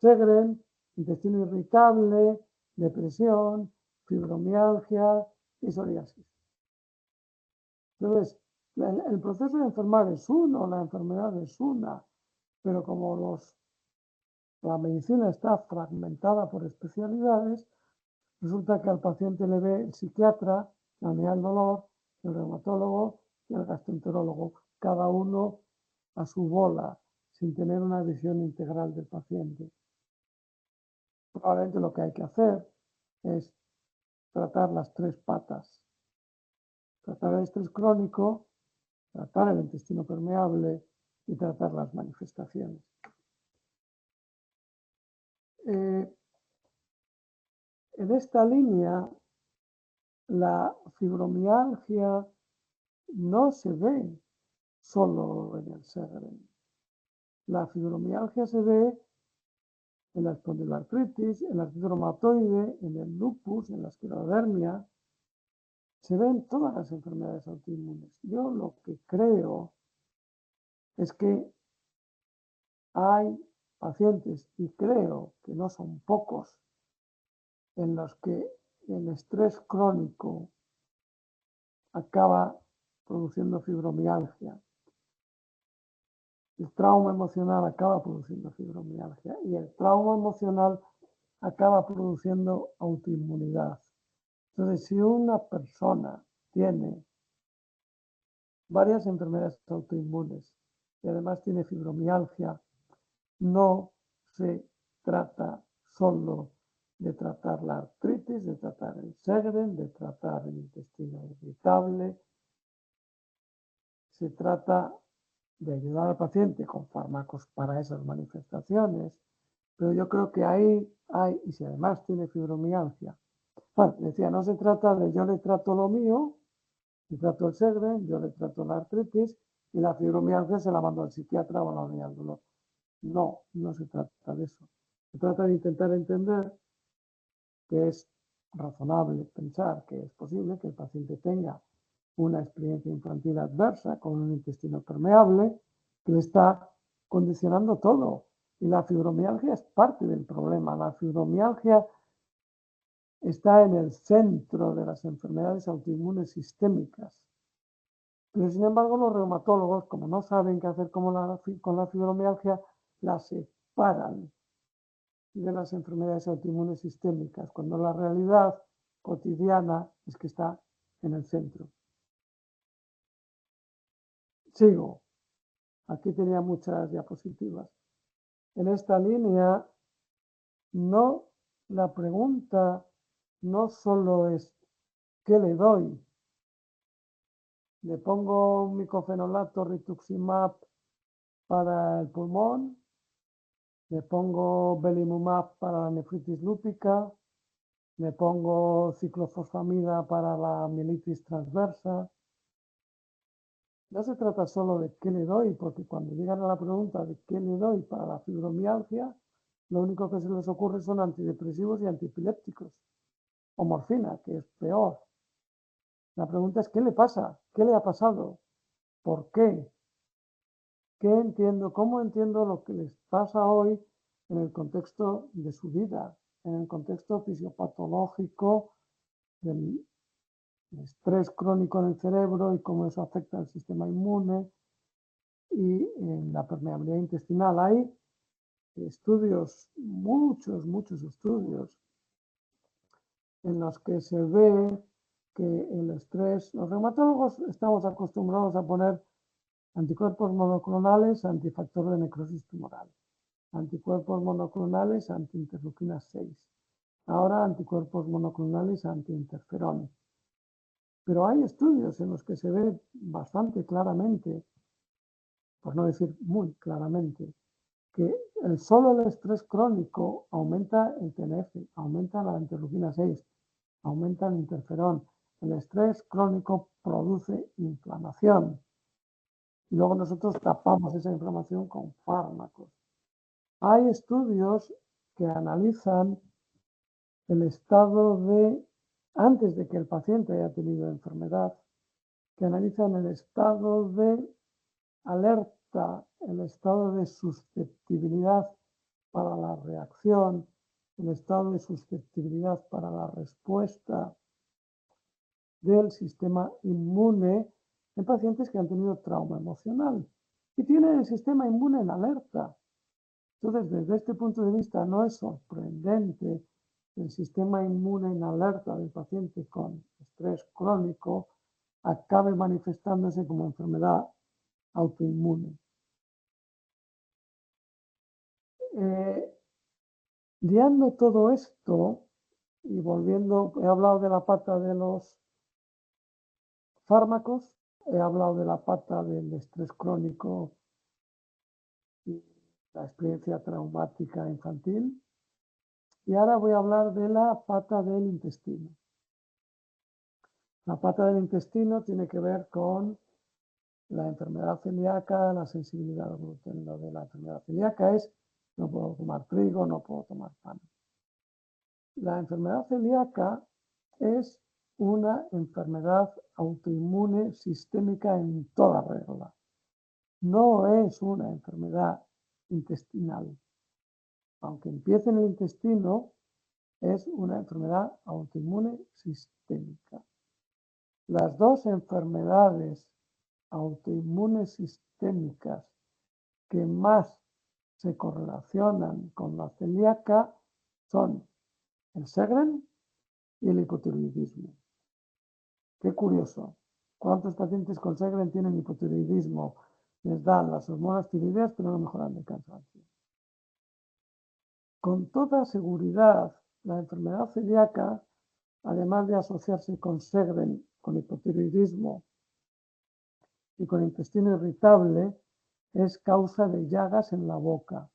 Sjögren, intestino irritable, depresión, fibromialgia y psoriasis. Entonces, el proceso de enfermar es uno, la enfermedad es una, pero como la medicina está fragmentada por especialidades, resulta que al paciente le ve el psiquiatra, la unidad del dolor, el reumatólogo y el gastroenterólogo, cada uno a su bola, sin tener una visión integral del paciente. Probablemente lo que hay que hacer es tratar las tres patas. Tratar el estrés crónico, tratar el intestino permeable y tratar las manifestaciones. En esta línea, la fibromialgia no se ve solo en el Sjögren. La fibromialgia se ve en la espondiloartritis, en la artritis reumatoide, en el lupus, en la esclerodermia. Se ve en todas las enfermedades autoinmunes. Yo lo que creo es que hay pacientes, y creo que no son pocos, en los que el estrés crónico acaba produciendo fibromialgia. El trauma emocional acaba produciendo fibromialgia y el trauma emocional acaba produciendo autoinmunidad. Entonces, si una persona tiene varias enfermedades autoinmunes y además tiene fibromialgia, no se trata solo de tratar la artritis, de tratar el Sjögren, de tratar el intestino irritable. Se trata de ayudar al paciente con fármacos para esas manifestaciones, pero yo creo que ahí hay, y si además tiene fibromialgia, bueno, decía, no se trata de yo le trato lo mío, le trato el Sjögren, yo le trato la artritis y la fibromialgia se la mando al psiquiatra o a la unidad del dolor. No, no se trata de eso. Se trata de intentar entender que es razonable pensar que es posible que el paciente tenga una experiencia infantil adversa con un intestino permeable que le está condicionando todo. Y la fibromialgia es parte del problema. La fibromialgia está en el centro de las enfermedades autoinmunes sistémicas. Pero sin embargo, los reumatólogos, como no saben qué hacer con la fibromialgia, la separan de las enfermedades autoinmunes sistémicas, cuando la realidad cotidiana es que está en el centro. Sigo. Aquí tenía muchas diapositivas. En esta línea, no, la pregunta no solo es ¿qué le doy? ¿Le pongo un micofenolato rituximab para el pulmón? ¿Le pongo belimumab para la nefritis lúpica? ¿Le pongo ciclofosfamida para la mielitis transversa? No se trata solo de qué le doy, porque cuando llegan a la pregunta de qué le doy para la fibromialgia, lo único que se les ocurre son antidepresivos y antiepilépticos, o morfina, que es peor. La pregunta es ¿qué le pasa? ¿Qué le ha pasado? ¿Por qué? ¿Qué entiendo? ¿Cómo entiendo lo que les pasa hoy en el contexto de su vida, en el contexto fisiopatológico del estrés crónico en el cerebro y cómo eso afecta al sistema inmune y en la permeabilidad intestinal? Hay estudios, muchos estudios, en los que se ve que el estrés, los reumatólogos estamos acostumbrados a poner anticuerpos monoclonales antifactor de necrosis tumoral, anticuerpos monoclonales antiinterleuquina 6, ahora anticuerpos monoclonales antiinterferón. Pero hay estudios en los que se ve bastante claramente, por no decir muy claramente, que solo el estrés crónico aumenta el TNF, aumenta la interleuquina 6, aumenta el interferón. El estrés crónico produce inflamación y luego nosotros tapamos esa inflamación con fármacos. Hay estudios que analizan el estado de, antes de que el paciente haya tenido enfermedad, que analizan el estado de alerta, el estado de susceptibilidad para la reacción, el estado de susceptibilidad para la respuesta del sistema inmune en pacientes que han tenido trauma emocional y tienen el sistema inmune en alerta. Entonces, desde este punto de vista, no es sorprendente que el sistema inmune en alerta del paciente con estrés crónico acabe manifestándose como enfermedad autoinmune. Guiando todo esto y volviendo, he hablado de la pata de los fármacos, he hablado de la pata del estrés crónico y la experiencia traumática infantil, y ahora voy a hablar de la pata del intestino. La pata del intestino tiene que ver con la enfermedad celíaca, la sensibilidad al gluten. Lo de la enfermedad celíaca es no puedo tomar trigo, no puedo tomar pan. La enfermedad celíaca es una enfermedad autoinmune sistémica en toda regla. No es una enfermedad intestinal. Aunque empiece en el intestino, es una enfermedad autoinmune sistémica. Las dos enfermedades autoinmunes sistémicas que más se correlacionan con la celíaca son el Sjögren y el hipotiroidismo. Qué curioso. ¿Cuántos pacientes con Sjögren tienen hipotiroidismo? Les dan las hormonas tiroideas, pero no mejoran el cansancio. Con toda seguridad, la enfermedad celíaca, además de asociarse con Sjögren, con hipotiroidismo y con intestino irritable, es causa de llagas en la boca.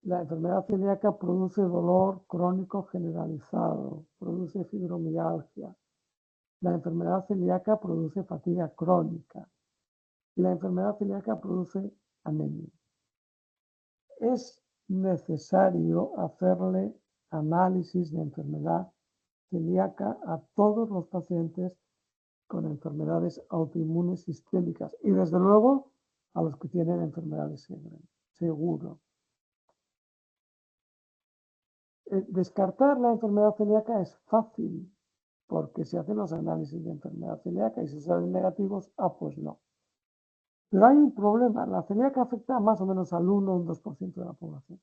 La enfermedad celíaca produce dolor crónico generalizado, produce fibromialgia. La enfermedad celíaca produce fatiga crónica y la enfermedad celíaca produce anemia. Es necesario hacerle análisis de enfermedad celíaca a todos los pacientes con enfermedades autoinmunes sistémicas y desde luego a los que tienen enfermedades Sjögren, seguro. Descartar la enfermedad celíaca es fácil porque se hacen los análisis de enfermedad celíaca y si salen negativos, pues no. Pero hay un problema, la celíaca afecta más o menos al 1 o un 2% de la población.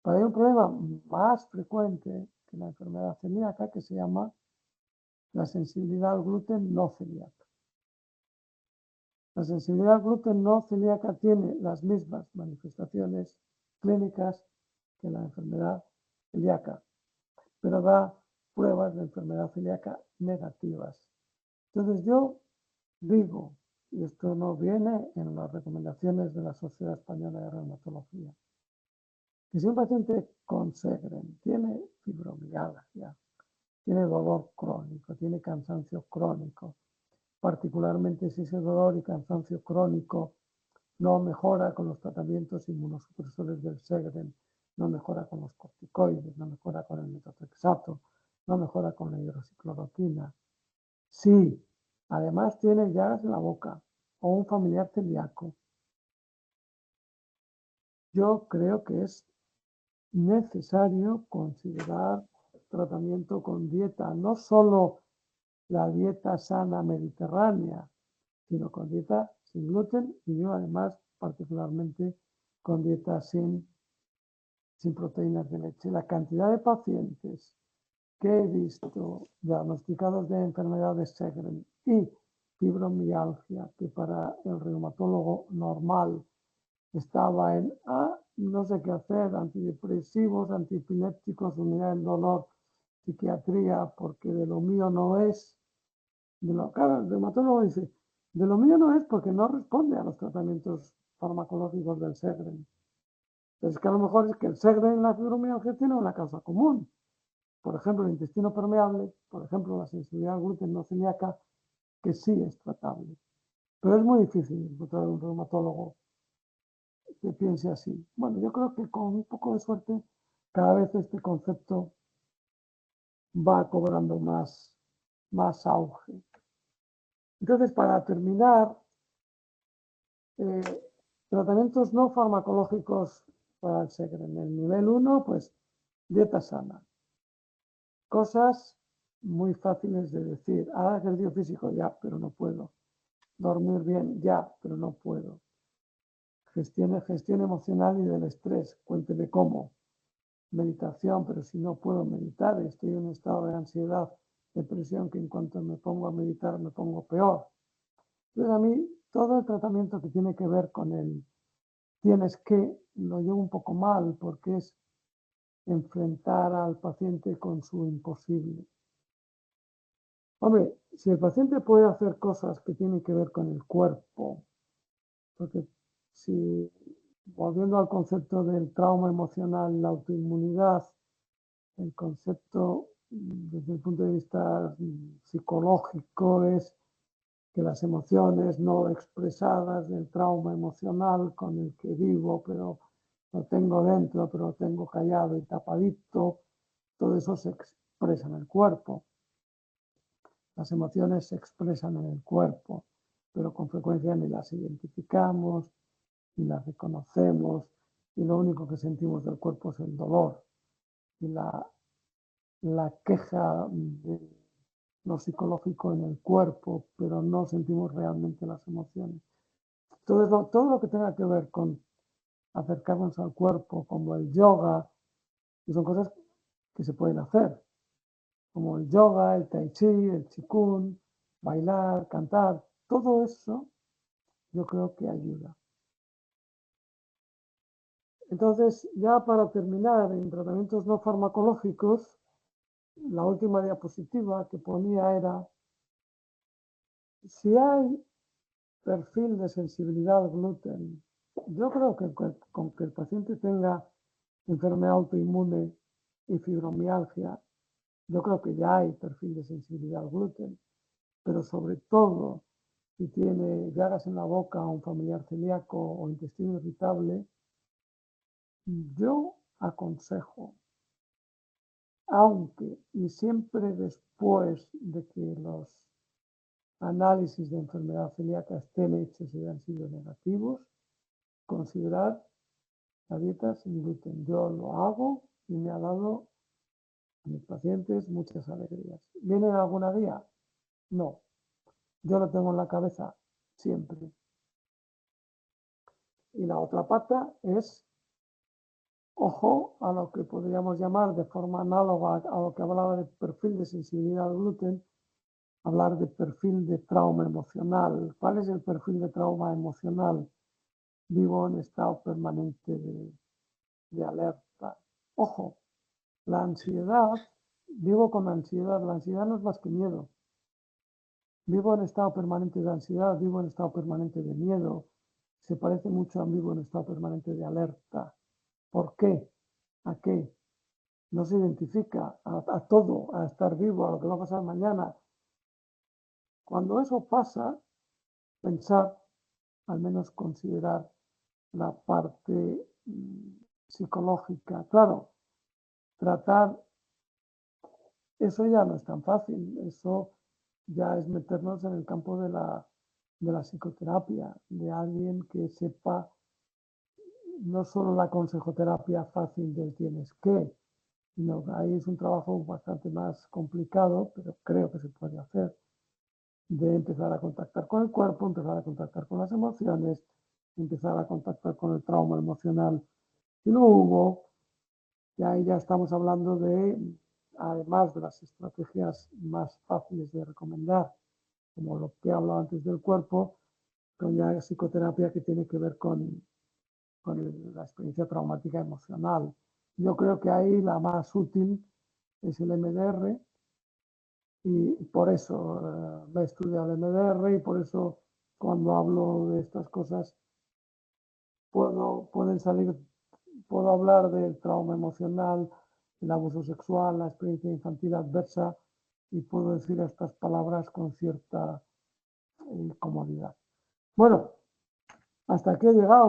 Pero hay un problema más frecuente que la enfermedad celíaca que se llama la sensibilidad al gluten no celíaca. La sensibilidad al gluten no celíaca tiene las mismas manifestaciones clínicas que la enfermedad celíaca, pero da pruebas de enfermedad celíaca negativas. Entonces yo digo, y esto no viene en las recomendaciones de la Sociedad Española de Reumatología, que si un paciente con Sjögren tiene fibromialgia, tiene dolor crónico, tiene cansancio crónico, particularmente si ese dolor y cansancio crónico no mejora con los tratamientos inmunosupresores del Sjögren, no mejora con los corticoides, no mejora con el metotrexato, no mejora con la hidroxicloroquina. Si además tiene llagas en la boca o un familiar celíaco, yo creo que es necesario considerar tratamiento con dieta, no solo la dieta sana mediterránea, sino con dieta sin gluten y yo además particularmente con dieta sin proteínas de leche. La cantidad de pacientes que he visto diagnosticados de enfermedades Sjögren y fibromialgia, que para el reumatólogo normal estaba en no sé qué hacer, antidepresivos, antiepilépticos, unidad del dolor, psiquiatría, porque de lo mío no es. Claro, el reumatólogo dice, de lo mío no es porque no responde a los tratamientos farmacológicos del Sjögren. Es que a lo mejor es que el Sjögren y la fibromialgia tienen una causa común. Por ejemplo, el intestino permeable, por ejemplo, la sensibilidad al gluten no celíaca, que sí es tratable. Pero es muy difícil encontrar un reumatólogo que piense así. Bueno, yo creo que con un poco de suerte, cada vez este concepto va cobrando más auge. Entonces, para terminar, tratamientos no farmacológicos para el Sjögren. El nivel 1, pues dieta sana. Cosas muy fáciles de decir. Haga ejercicio físico, ya, pero no puedo. Dormir bien, ya, pero no puedo. Gestión emocional y del estrés, cuénteme cómo. Meditación, pero si no puedo meditar, estoy en un estado de ansiedad, depresión, que en cuanto me pongo a meditar me pongo peor. Entonces a mí todo el tratamiento que tiene que ver con el tienes que, lo llevo un poco mal porque es enfrentar al paciente con su imposible. Hombre, si el paciente puede hacer cosas que tienen que ver con el cuerpo, porque si, volviendo al concepto del trauma emocional, la autoinmunidad, el concepto desde el punto de vista psicológico es que las emociones no expresadas del trauma emocional con el que vivo, pero lo tengo dentro, pero lo tengo callado y tapadito, todo eso se expresa en el cuerpo. Las emociones se expresan en el cuerpo, pero con frecuencia ni las identificamos, ni las reconocemos, y lo único que sentimos del cuerpo es el dolor y la queja de lo psicológico en el cuerpo, pero no sentimos realmente las emociones. Todo lo que tenga que ver con acercarnos al cuerpo, como el yoga, que son cosas que se pueden hacer, como el yoga, el tai chi, el qigong, bailar, cantar, todo eso yo creo que ayuda. Entonces, ya para terminar, en tratamientos no farmacológicos, la última diapositiva que ponía era, si hay perfil de sensibilidad al gluten, yo creo que con que el paciente tenga enfermedad autoinmune y fibromialgia, yo creo que ya hay perfil de sensibilidad al gluten, pero sobre todo si tiene llagas en la boca, un familiar celíaco o intestino irritable, yo aconsejo, aunque y siempre después de que los análisis de enfermedad celíaca estén hechos y hayan sido negativos, considerar la dieta sin gluten. Yo lo hago y me ha dado A mis pacientes muchas alegrías. ¿Vienen alguna día? No. Yo lo tengo en la cabeza siempre. Y la otra pata es, ojo, a lo que podríamos llamar de forma análoga a lo que hablaba de perfil de sensibilidad al gluten, hablar de perfil de trauma emocional. ¿Cuál es el perfil de trauma emocional? Vivo en estado permanente de alerta. Ojo, la ansiedad, vivo con ansiedad. La ansiedad no es más que miedo. Vivo en estado permanente de ansiedad, vivo en estado permanente de miedo. Se parece mucho a vivo en estado permanente de alerta. ¿Por qué? ¿A qué? No se identifica a todo, a estar vivo, a lo que va a pasar mañana. Cuando eso pasa, pensar, al menos considerar la parte psicológica. Claro, tratar, eso ya no es tan fácil, eso ya es meternos en el campo de la psicoterapia, de alguien que sepa no solo la consejoterapia fácil del tienes que, sino que ahí es un trabajo bastante más complicado, pero creo que se puede hacer, de empezar a contactar con el cuerpo, empezar a contactar con las emociones, empezar a contactar con el trauma emocional si no hubo, y ahí ya estamos hablando de, además de las estrategias más fáciles de recomendar, como lo que he hablado antes del cuerpo, con ya psicoterapia que tiene que ver con la experiencia traumática emocional. Yo creo que ahí la más útil es el MDR y por eso me he estudiado el MDR y por eso cuando hablo de estas cosas pueden salir, puedo hablar del trauma emocional, el abuso sexual, la experiencia infantil adversa y puedo decir estas palabras con cierta comodidad. Bueno, hasta aquí he llegado.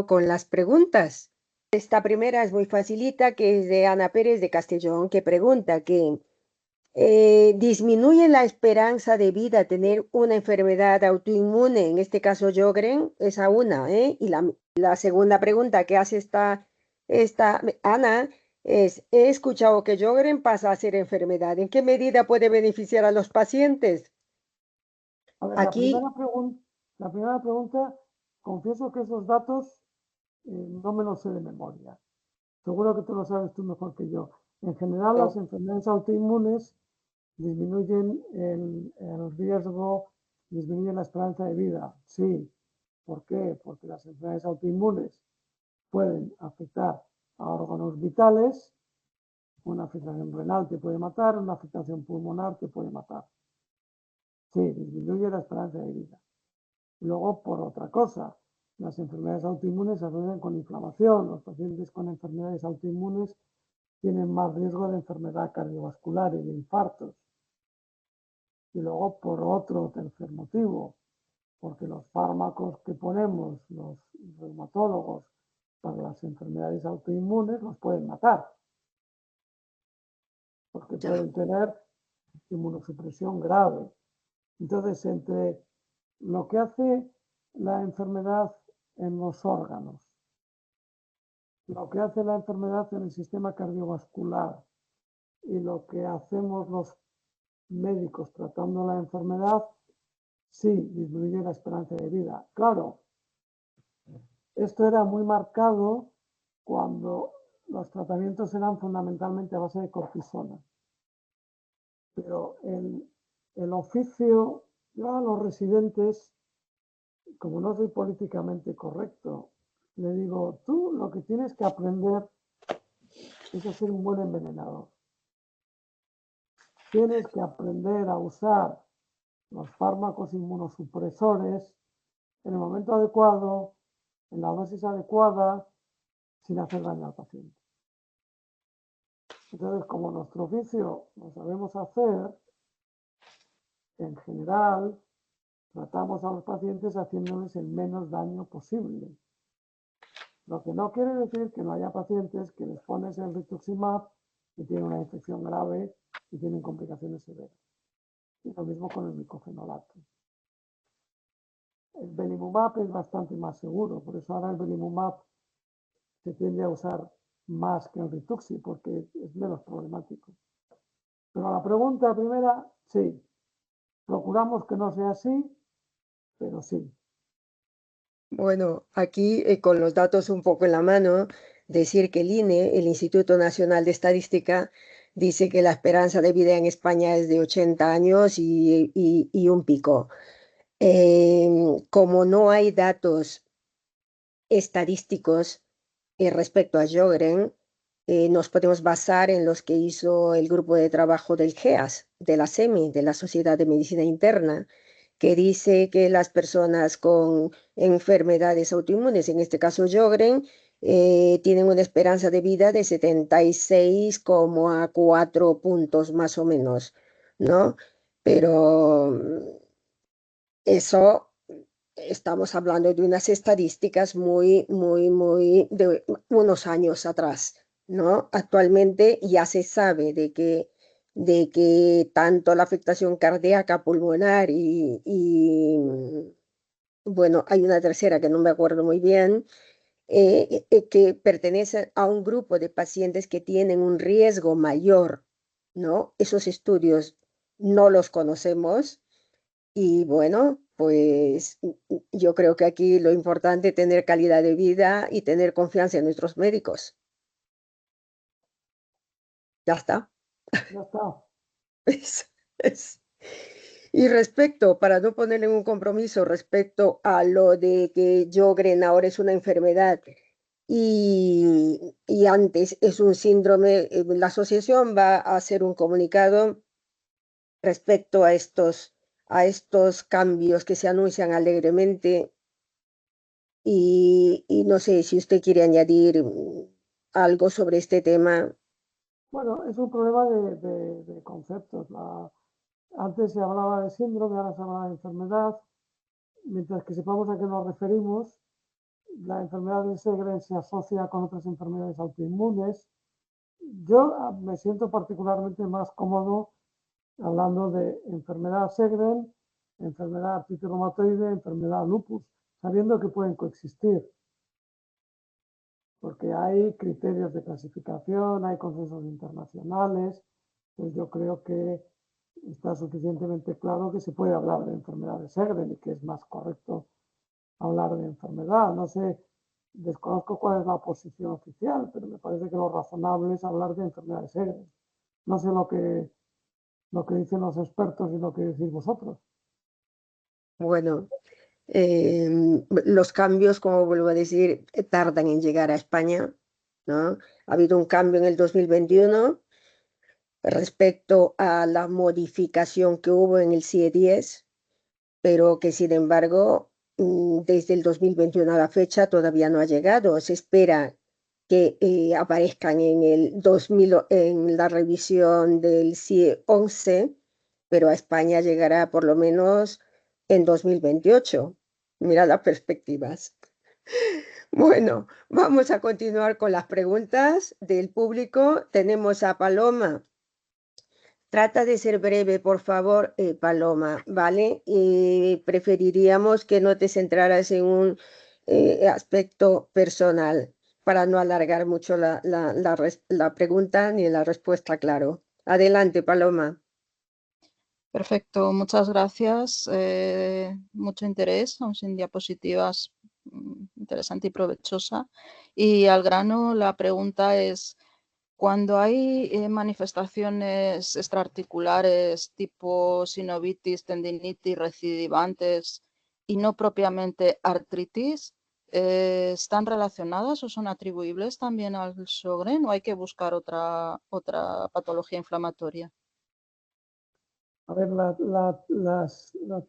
Con las preguntas. Esta primera es muy facilita, que es de Ana Pérez de Castellón, que pregunta que ¿disminuye la esperanza de vida tener una enfermedad autoinmune, en este caso Sjögren? Esa una, ¿eh? Y la segunda pregunta que hace esta Ana es, he escuchado que Sjögren pasa a ser enfermedad. ¿En qué medida puede beneficiar a los pacientes? A ver, Aquí, la primera pregunta, confieso que esos datos no me los sé de memoria. Seguro que tú lo sabes tú mejor que yo. En general, las no, enfermedades autoinmunes disminuyen el riesgo, disminuyen la esperanza de vida. Sí. ¿Por qué? Porque las enfermedades autoinmunes pueden afectar a órganos vitales, una afectación renal te puede matar, una afectación pulmonar te puede matar. Sí, disminuye la esperanza de vida. Luego, por otra cosa, las enfermedades autoinmunes se asocian con inflamación. Los pacientes con enfermedades autoinmunes tienen más riesgo de enfermedad cardiovascular y de infartos. Y luego, por otro tercer motivo, porque los fármacos que ponemos los reumatólogos para las enfermedades autoinmunes los pueden matar, porque ya, pueden tener inmunosupresión grave. Entonces, entre lo que hace la enfermedad en los órganos, lo que hace la enfermedad en el sistema cardiovascular y lo que hacemos los médicos tratando la enfermedad, sí, disminuye la esperanza de vida. Claro, esto era muy marcado cuando los tratamientos eran fundamentalmente a base de cortisona. Pero el oficio, yo a los residentes, como no soy políticamente correcto, le digo, tú lo que tienes que aprender es a ser un buen envenenador. Tienes que aprender a usar los fármacos inmunosupresores en el momento adecuado, en la dosis adecuada, sin hacer daño al paciente. Entonces, como nuestro oficio lo sabemos hacer, en general, tratamos a los pacientes haciéndoles el menos daño posible. Lo que no quiere decir que no haya pacientes que les pones el rituximab y tienen una infección grave y tienen complicaciones severas. Y lo mismo con el micofenolato. El belimumab es bastante más seguro, por eso ahora el belimumab se tiende a usar más que el rituxi porque es menos problemático. Pero la pregunta primera, sí. Procuramos que no sea así, pero sí. Bueno, aquí con los datos un poco en la mano, decir que el INE, el Instituto Nacional de Estadística, dice que la esperanza de vida en España es de 80 años y un pico. Como no hay datos estadísticos respecto a Sjögren, nos podemos basar en los que hizo el grupo de trabajo del GEAS, de la SEMI, de la Sociedad de Medicina Interna, que dice que las personas con enfermedades autoinmunes, en este caso Sjögren, tienen una esperanza de vida de 76,4 puntos más o menos, ¿no? Pero eso estamos hablando de unas estadísticas muy de unos años atrás, ¿no? Actualmente ya se sabe de que tanto la afectación cardíaca, pulmonar bueno, hay una tercera que no me acuerdo muy bien, que pertenece a un grupo de pacientes que tienen un riesgo mayor, ¿no? Esos estudios no los conocemos y bueno, pues yo creo que aquí lo importante es tener calidad de vida y tener confianza en nuestros médicos. Ya está. Ya está. Es- es- Y respecto, para no ponerle un compromiso respecto a lo de que Sjögren ahora es una enfermedad y antes es un síndrome, la asociación va a hacer un comunicado respecto a estos cambios que se anuncian alegremente. Y no sé si usted quiere añadir algo sobre este tema. Bueno, es un problema de conceptos. Antes se hablaba de síndrome, ahora se habla de enfermedad. Mientras que sepamos a qué nos referimos, la enfermedad de Sjögren se asocia con otras enfermedades autoinmunes. Yo me siento particularmente más cómodo hablando de enfermedad Sjögren, enfermedad artritis reumatoide, enfermedad lupus, sabiendo que pueden coexistir, porque hay criterios de clasificación, hay consensos internacionales, pues yo creo que está suficientemente claro que se puede hablar de enfermedad de Sjögren y que es más correcto hablar de enfermedad. No sé, desconozco cuál es la posición oficial, pero me parece que lo razonable es hablar de enfermedad de Sjögren. No sé lo que dicen los expertos y lo que decís vosotros. Bueno, los cambios, como vuelvo a decir, tardan en llegar a España, ¿no? Ha habido un cambio en el 2021 respecto a la modificación que hubo en el CIE 10, pero que sin embargo, desde el 2021 a la fecha todavía no ha llegado. Se espera que aparezcan en el 2000, en la revisión del CIE 11, pero a España llegará por lo menos en 2028. Mira las perspectivas. Bueno, vamos a continuar con las preguntas del público. Tenemos a Paloma. Trata de ser breve, por favor, Paloma, ¿vale? Y preferiríamos que no te centraras en un aspecto personal para no alargar mucho la pregunta ni la respuesta, claro. Adelante, Paloma. Perfecto, muchas gracias. Mucho interés, aún sin diapositivas, interesante y provechosa. Y al grano, la pregunta es, cuando hay manifestaciones extraarticulares tipo sinovitis, tendinitis, recidivantes y no propiamente artritis, ¿están relacionadas o son atribuibles también al Sjögren o hay que buscar otra patología inflamatoria? A ver, la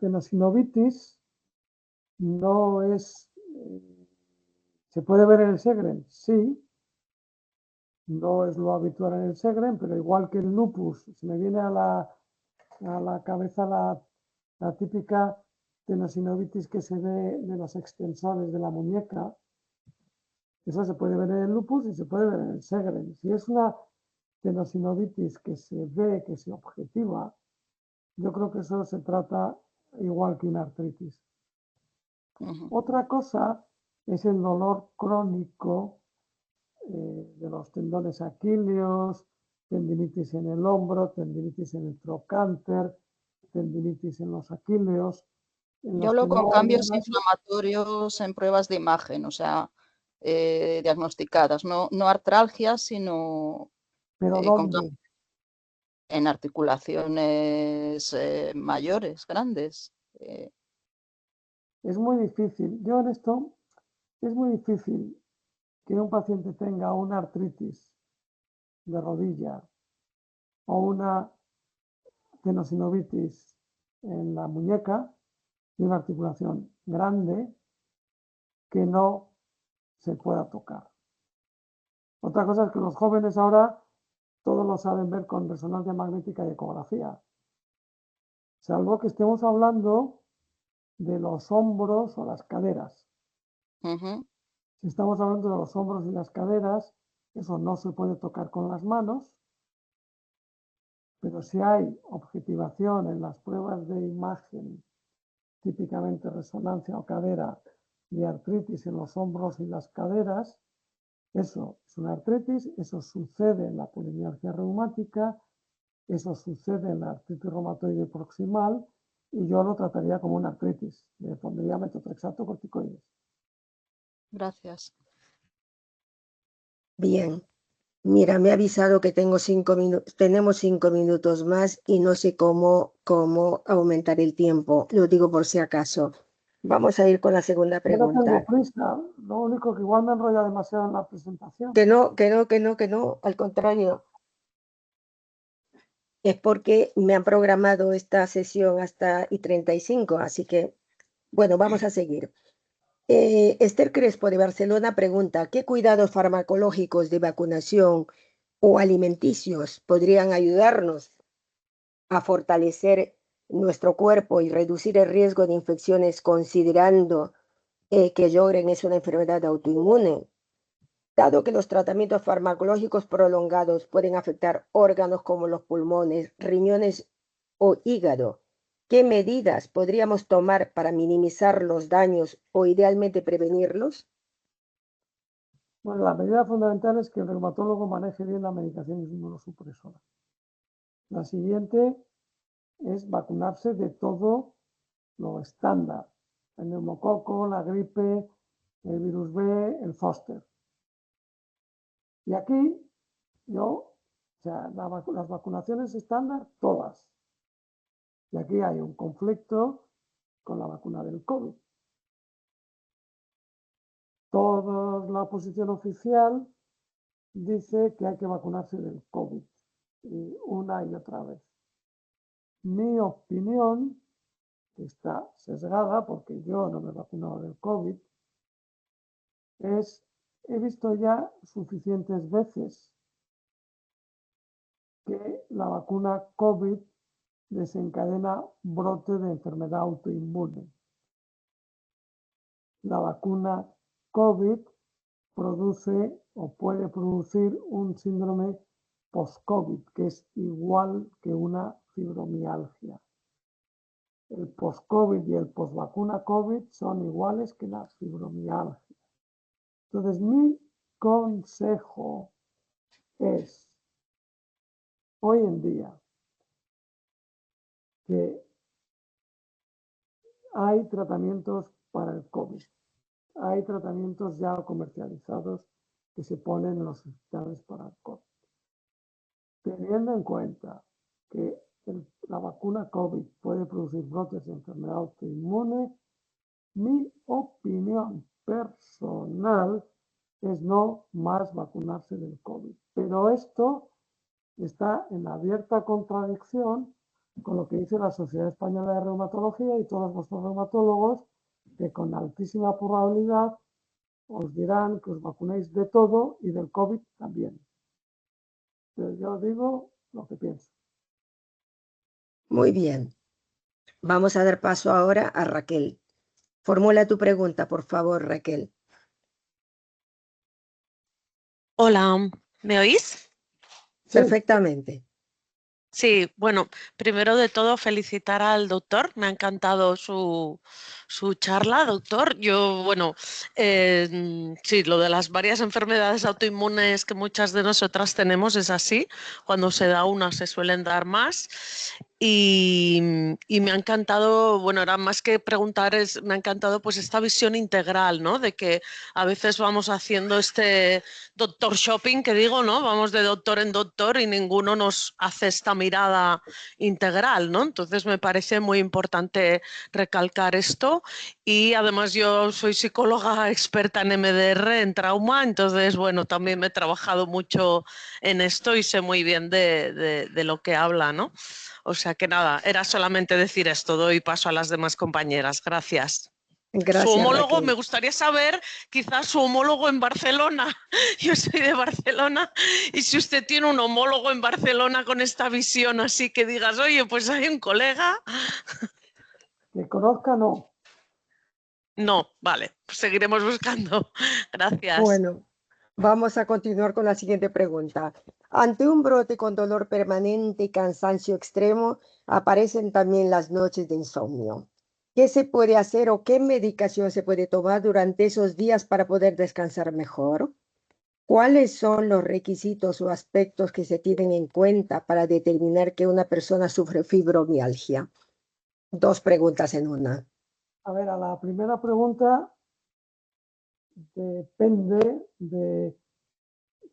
tenosinovitis no es, se puede ver en el Sjögren, sí, no es lo habitual en el Sjögren, pero igual que el lupus, se me viene a la cabeza la típica tenosinovitis que se ve de los extensores de la muñeca. Eso se puede ver en el lupus y se puede ver en el Sjögren. Si es una tenosinovitis que se ve, que se objetiva, yo creo que eso se trata igual que una artritis. Otra cosa es el dolor crónico de los tendones aquíleos, tendinitis en el hombro, tendinitis en el trocánter, tendinitis en los aquíleos. Yo hablo con cambios inflamatorios en pruebas de imagen, o sea, diagnosticadas, no artralgias, sino ¿Pero con dónde? en articulaciones mayores, grandes. Es muy difícil. Yo en esto, es muy difícil que un paciente tenga una artritis de rodilla o una tenosinovitis en la muñeca de una articulación grande que no se pueda tocar. Otra cosa es que los jóvenes ahora todos lo saben ver con resonancia magnética y ecografía, salvo que estemos hablando de los hombros o las caderas. Si estamos hablando de los hombros y las caderas, eso no se puede tocar con las manos, pero si hay objetivación en las pruebas de imagen, típicamente resonancia o cadera, de artritis en los hombros y las caderas, eso es una artritis, eso sucede en la polimialgia reumática, eso sucede en la artritis reumatoide proximal y yo lo trataría como una artritis. Le pondría metotrexato corticoides. Gracias. Bien. Mira, me ha avisado que tenemos 5 minutos más y no sé cómo aumentar el tiempo. Lo digo por si acaso. Vamos a ir con la segunda Yo no tengo pregunta. prisa, lo único que igual me enrolla demasiado en la presentación. Que no, al contrario. Es porque me han programado esta sesión hasta y 35, así que, bueno, vamos a seguir. Esther Crespo de Barcelona pregunta, ¿qué cuidados farmacológicos de vacunación o alimenticios podrían ayudarnos a fortalecer nuestro cuerpo y reducir el riesgo de infecciones considerando que Sjögren es una enfermedad autoinmune? Dado que los tratamientos farmacológicos prolongados pueden afectar órganos como los pulmones, riñones o hígado, ¿qué medidas podríamos tomar para minimizar los daños o idealmente prevenirlos? Bueno, la medida fundamental es que el reumatólogo maneje bien la medicación inmunosupresora. La siguiente es vacunarse de todo lo estándar, el neumococo, la gripe, el virus B, el Zoster. Y aquí o sea, las vacunaciones estándar, todas. Y aquí hay un conflicto con la vacuna del COVID. Toda la posición oficial dice que hay que vacunarse del COVID, y una y otra vez. Mi opinión, que está sesgada porque yo no me he vacunado del COVID, he visto ya suficientes veces que la vacuna COVID desencadena brote de enfermedad autoinmune. La vacuna COVID produce o puede producir un síndrome post-COVID, que es igual que una fibromialgia. El post-COVID y el post-vacuna COVID son iguales que la fibromialgia. Entonces, mi consejo es, hoy en día, que hay tratamientos para el COVID. Hay tratamientos ya comercializados que se ponen en los hospitales para el COVID. Teniendo en cuenta que la vacuna COVID puede producir brotes de enfermedad autoinmune, mi opinión personal es no más vacunarse del COVID. Pero esto está en abierta contradicción con lo que dice la Sociedad Española de Reumatología y todos vuestros reumatólogos, que con altísima probabilidad os dirán que os vacunéis de todo y del COVID también. Pero yo digo lo que pienso. Muy bien. Vamos a dar paso ahora a Raquel. Formula tu pregunta, por favor, Raquel. Hola, ¿me oís? Sí. Perfectamente. Sí, bueno, primero de todo felicitar al doctor, me ha encantado su charla, doctor. Yo, bueno, sí, lo de las varias enfermedades autoinmunes que muchas de nosotras tenemos es así, cuando se da una se suelen dar más. Y me ha encantado, bueno, ahora más que preguntar, me ha encantado pues esta visión integral, ¿no? De que a veces vamos haciendo este doctor shopping, que digo, ¿no? Vamos de doctor en doctor y ninguno nos hace esta mirada integral, ¿no? Entonces me parece muy importante recalcar esto y además yo soy psicóloga experta en MDR, en trauma, entonces, bueno, también me he trabajado mucho en esto y sé muy bien de lo que habla, ¿no? O sea que nada, era solamente decir esto, doy paso a las demás compañeras. Gracias. Su Gracias, homólogo, me Raquel. gustaría saber quizás su homólogo en Barcelona. Yo soy de Barcelona y si usted tiene un homólogo en Barcelona con esta visión así que digas, oye, pues hay un colega. Que conozca, no. No, vale, pues seguiremos buscando. Gracias. Bueno, vamos a continuar con la siguiente pregunta. Ante un brote con dolor permanente y cansancio extremo, aparecen también las noches de insomnio. ¿Qué se puede hacer o qué medicación se puede tomar durante esos días para poder descansar mejor? ¿Cuáles son los requisitos o aspectos que se tienen en cuenta para determinar que una persona sufre fibromialgia? Dos preguntas en una. A ver, a la primera pregunta depende de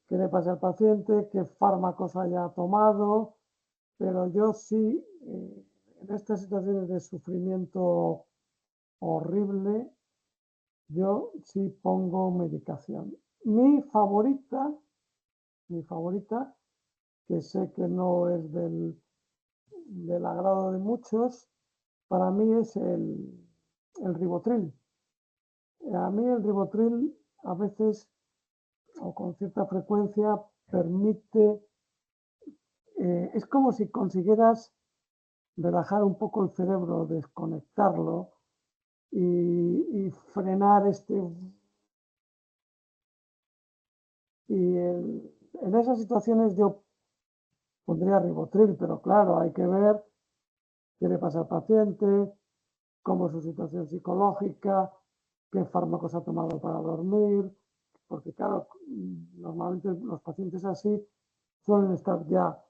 qué le pasa al paciente, qué fármacos haya tomado, pero yo sí, en estas situaciones de sufrimiento horrible, yo sí pongo medicación. Mi favorita, que sé que no es del agrado de muchos, para mí es el ribotril. A mí el ribotril a veces o con cierta frecuencia permite, es como si consiguieras relajar un poco el cerebro, desconectarlo y frenar en esas situaciones yo pondría ribotril, pero claro, hay que ver qué le pasa al paciente, cómo es su situación psicológica, qué fármacos ha tomado para dormir, porque claro, normalmente los pacientes así suelen estar ya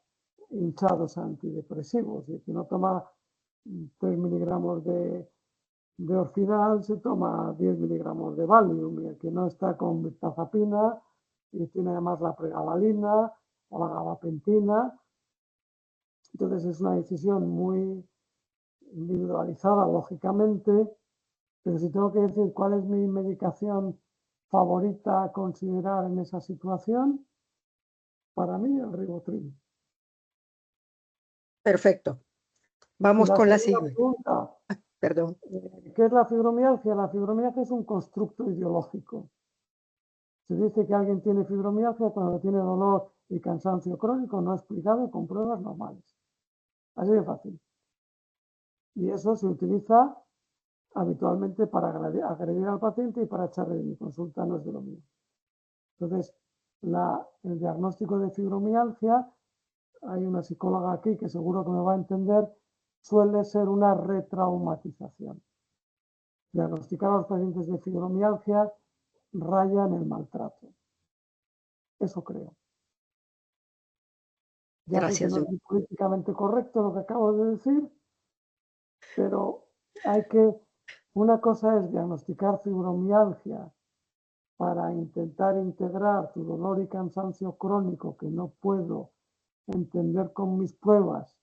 hinchados antidepresivos y que no toma 3 miligramos de Orfidal se toma 10 miligramos de Valium y el que no está con mirtazapina y tiene además la pregabalina o la gabapentina. Entonces es una decisión muy individualizada, lógicamente, pero si tengo que decir cuál es mi medicación favorita a considerar en esa situación, para mí el ribotril. Perfecto. Y Vamos la con la segunda siguiente. pregunta, Perdón. ¿qué es la fibromialgia? La fibromialgia es un constructo ideológico. Se dice que alguien tiene fibromialgia cuando tiene dolor y cansancio crónico no explicado con pruebas normales. Así de fácil. Y eso se utiliza habitualmente para agredir al paciente y para echarle de mi consulta, no es de lo mío. Entonces, el diagnóstico de fibromialgia, hay una psicóloga aquí que seguro que me va a entender, suele ser una retraumatización. Diagnosticar a los pacientes de fibromialgia raya en el maltrato. Eso creo. Ya sé que Gracias, no es doctor. políticamente correcto lo que acabo de decir, pero una cosa es diagnosticar fibromialgia para intentar integrar tu dolor y cansancio crónico que no puedo entender con mis pruebas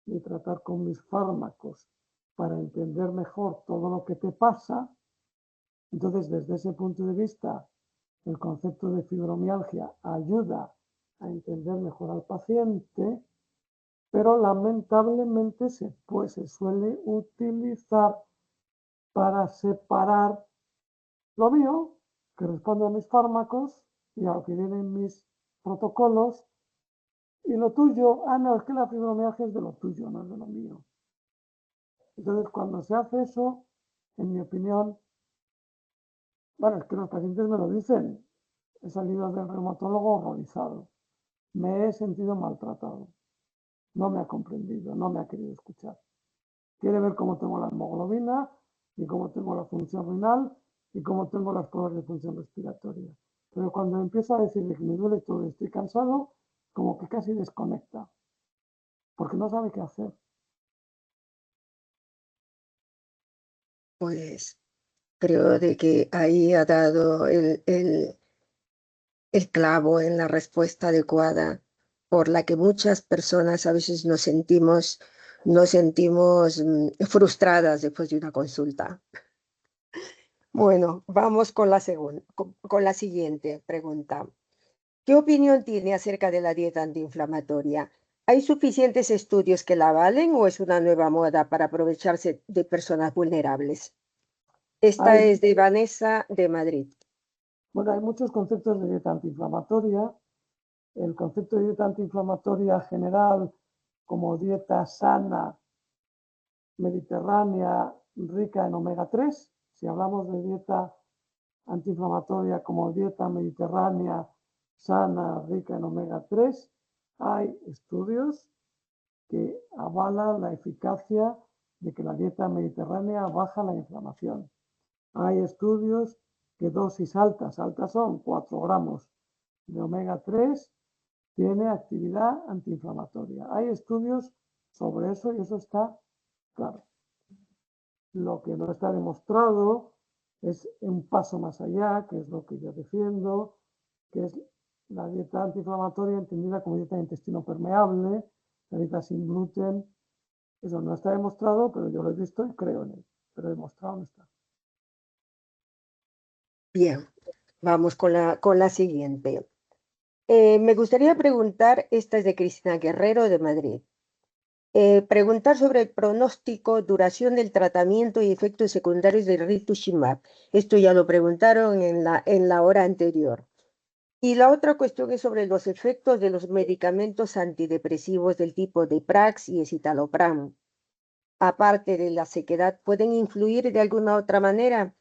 y tratar con mis fármacos para entender mejor todo lo que te pasa. Entonces, desde ese punto de vista, el concepto de fibromialgia ayuda a entender mejor al paciente, pero lamentablemente se suele utilizar para separar lo mío, que responde a mis fármacos y a lo que vienen mis protocolos, y lo tuyo, no, es que la fibromialgia es de lo tuyo, no es de lo mío. Entonces, cuando se hace eso, en mi opinión, bueno, es que los pacientes me lo dicen, he salido del reumatólogo horrorizado, me he sentido maltratado. No me ha comprendido, no me ha querido escuchar. Quiere ver cómo tengo la hemoglobina y cómo tengo la función renal y cómo tengo las pruebas de función respiratoria. Pero cuando empiezo a decirle que me duele todo y estoy cansado, como que casi desconecta, porque no sabe qué hacer. Pues creo de que ahí ha dado el clavo en la respuesta adecuada por la que muchas personas a veces nos sentimos frustradas después de una consulta. Bueno, vamos con con la siguiente pregunta. ¿Qué opinión tiene acerca de la dieta antiinflamatoria? ¿Hay suficientes estudios que la avalen o es una nueva moda para aprovecharse de personas vulnerables? Esta Hay, es de Vanessa de Madrid. bueno, hay muchos conceptos de dieta antiinflamatoria. El concepto de dieta antiinflamatoria general como dieta sana, mediterránea, rica en omega 3. Si hablamos de dieta antiinflamatoria como dieta mediterránea, sana, rica en omega 3, hay estudios que avalan la eficacia de que la dieta mediterránea baja la inflamación. Hay estudios que dosis altas son 4 gramos de omega 3, tiene actividad antiinflamatoria. Hay estudios sobre eso y eso está claro. Lo que no está demostrado es un paso más allá, que es lo que yo defiendo, que es la dieta antiinflamatoria entendida como dieta de intestino permeable, la dieta sin gluten. Eso no está demostrado, pero yo lo he visto y creo en él. Pero demostrado no está. Bien, vamos con la siguiente. Me gustaría preguntar, esta es de Cristina Guerrero de Madrid. Preguntar sobre el pronóstico, duración del tratamiento y efectos secundarios del rituximab. Esto ya lo preguntaron en la hora anterior. Y la otra cuestión es sobre los efectos de los medicamentos antidepresivos del tipo de Prax y escitalopram. Aparte de la sequedad, ¿pueden influir de alguna otra manera?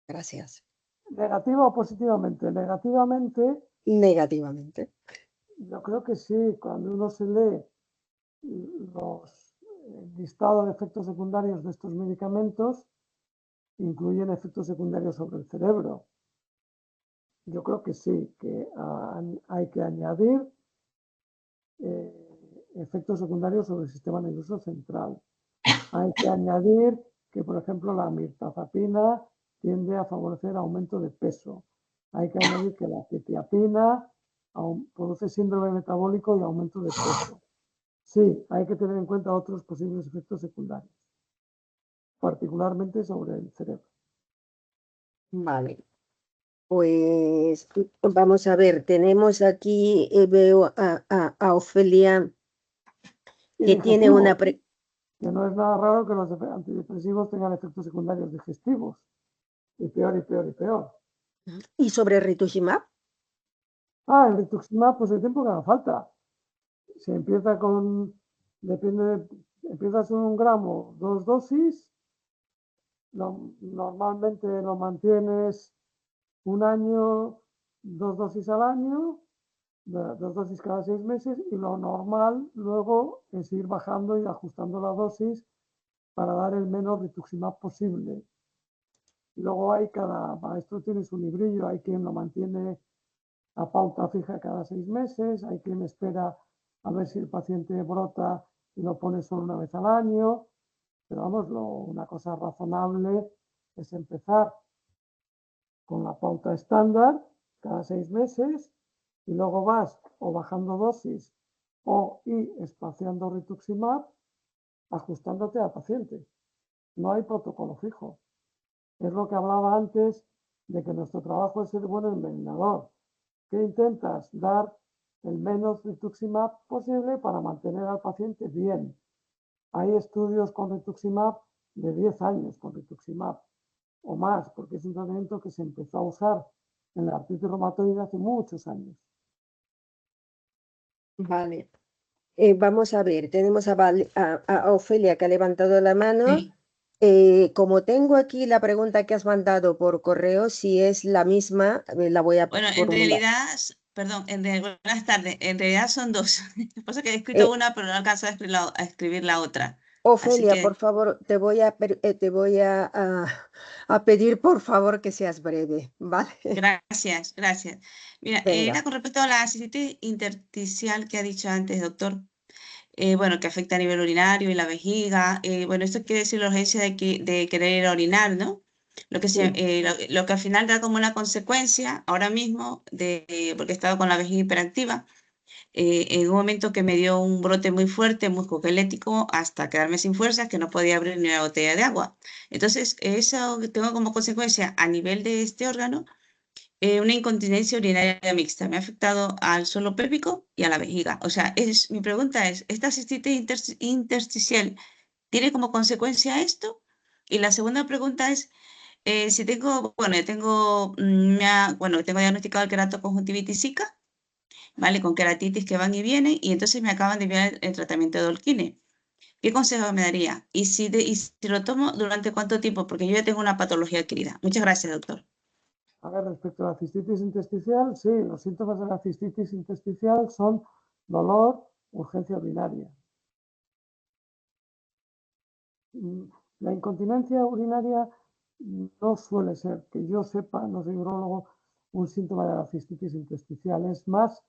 Gracias. ¿Negativa o positivamente? Negativamente, Negativamente. yo creo que sí. Cuando uno se lee los listados de efectos secundarios de estos medicamentos, incluyen efectos secundarios sobre el cerebro. Yo creo que sí, que hay que añadir efectos secundarios sobre el sistema nervioso central. Hay que añadir que, por ejemplo, la mirtazapina tiende a favorecer aumento de peso. Hay que añadir que la quetiapina produce síndrome metabólico y aumento de peso. Sí, hay que tener en cuenta otros posibles efectos secundarios, particularmente sobre el cerebro. Vale. Pues vamos a ver, tenemos aquí, veo a Ofelia Y que tiene una... digestivos, que no es nada raro que los antidepresivos tengan efectos secundarios digestivos. Y peor, y peor, y peor. ¿Y sobre rituximab? El rituximab, pues el tiempo que haga falta. Se empieza con, empiezas con 1 gramo, 2 dosis, normalmente lo mantienes 1 año, 2 dosis al año, 2 dosis cada 6 meses, y lo normal luego es ir bajando y ajustando la dosis para dar el menos rituximab posible. Luego cada maestro tiene su librillo, hay quien lo mantiene a pauta fija cada 6 meses, hay quien espera a ver si el paciente brota y lo pone solo 1 vez al año, pero vamos, una cosa razonable es empezar con la pauta estándar cada 6 meses y luego vas o bajando dosis y espaciando rituximab, ajustándote al paciente. No hay protocolo fijo. Es lo que hablaba antes de que nuestro trabajo es ser buen envenenador. ¿Qué intentas? Dar el menos rituximab posible para mantener al paciente bien. Hay estudios con rituximab de 10 años con rituximab o más, porque es un tratamiento que se empezó a usar en la artritis reumatoide hace muchos años. Vale. Vamos a ver, tenemos a Ofelia que ha levantado la mano. Sí. Como tengo aquí la pregunta que has mandado por correo, si es la misma, la voy a Bueno, en formular. realidad perdón, buenas tardes. En realidad son dos. Pasa que he escrito una, pero no alcanzo a escribir la otra. Así Ofelia, que, por favor, te voy a pedir por favor que seas breve, ¿vale? gracias, gracias. Mira, Venga. era con respecto a la cistitis intersticial que ha dicho antes, doctor. Bueno, que afecta a nivel urinario y la vejiga. Bueno, esto quiere decir la urgencia de querer orinar, ¿no? Lo que al final da como una consecuencia, ahora mismo, porque he estado con la vejiga hiperactiva, en un momento que me dio un brote muy fuerte, muy coquelético, hasta quedarme sin fuerzas, que no podía abrir ni una botella de agua. Entonces, eso tengo como consecuencia a nivel de este órgano una incontinencia urinaria mixta. Me ha afectado al suelo pélvico y a la vejiga. O sea, mi pregunta es, ¿esta cistitis intersticial tiene como consecuencia esto? Y la segunda pregunta es, si tengo, bueno, tengo diagnosticado el queratoconjuntivitis zika, ¿vale? Con queratitis que van y vienen, y entonces me acaban de enviar el tratamiento de Dolquine. ¿Qué consejo me daría? Y si lo tomo, ¿durante cuánto tiempo? Porque yo ya tengo una patología adquirida. Muchas gracias, doctor. A ver, respecto a la cistitis intersticial, sí, los síntomas de la cistitis intersticial son dolor, urgencia urinaria. La incontinencia urinaria no suele ser, que yo sepa, no soy urólogo, un síntoma de la cistitis intersticial. Es más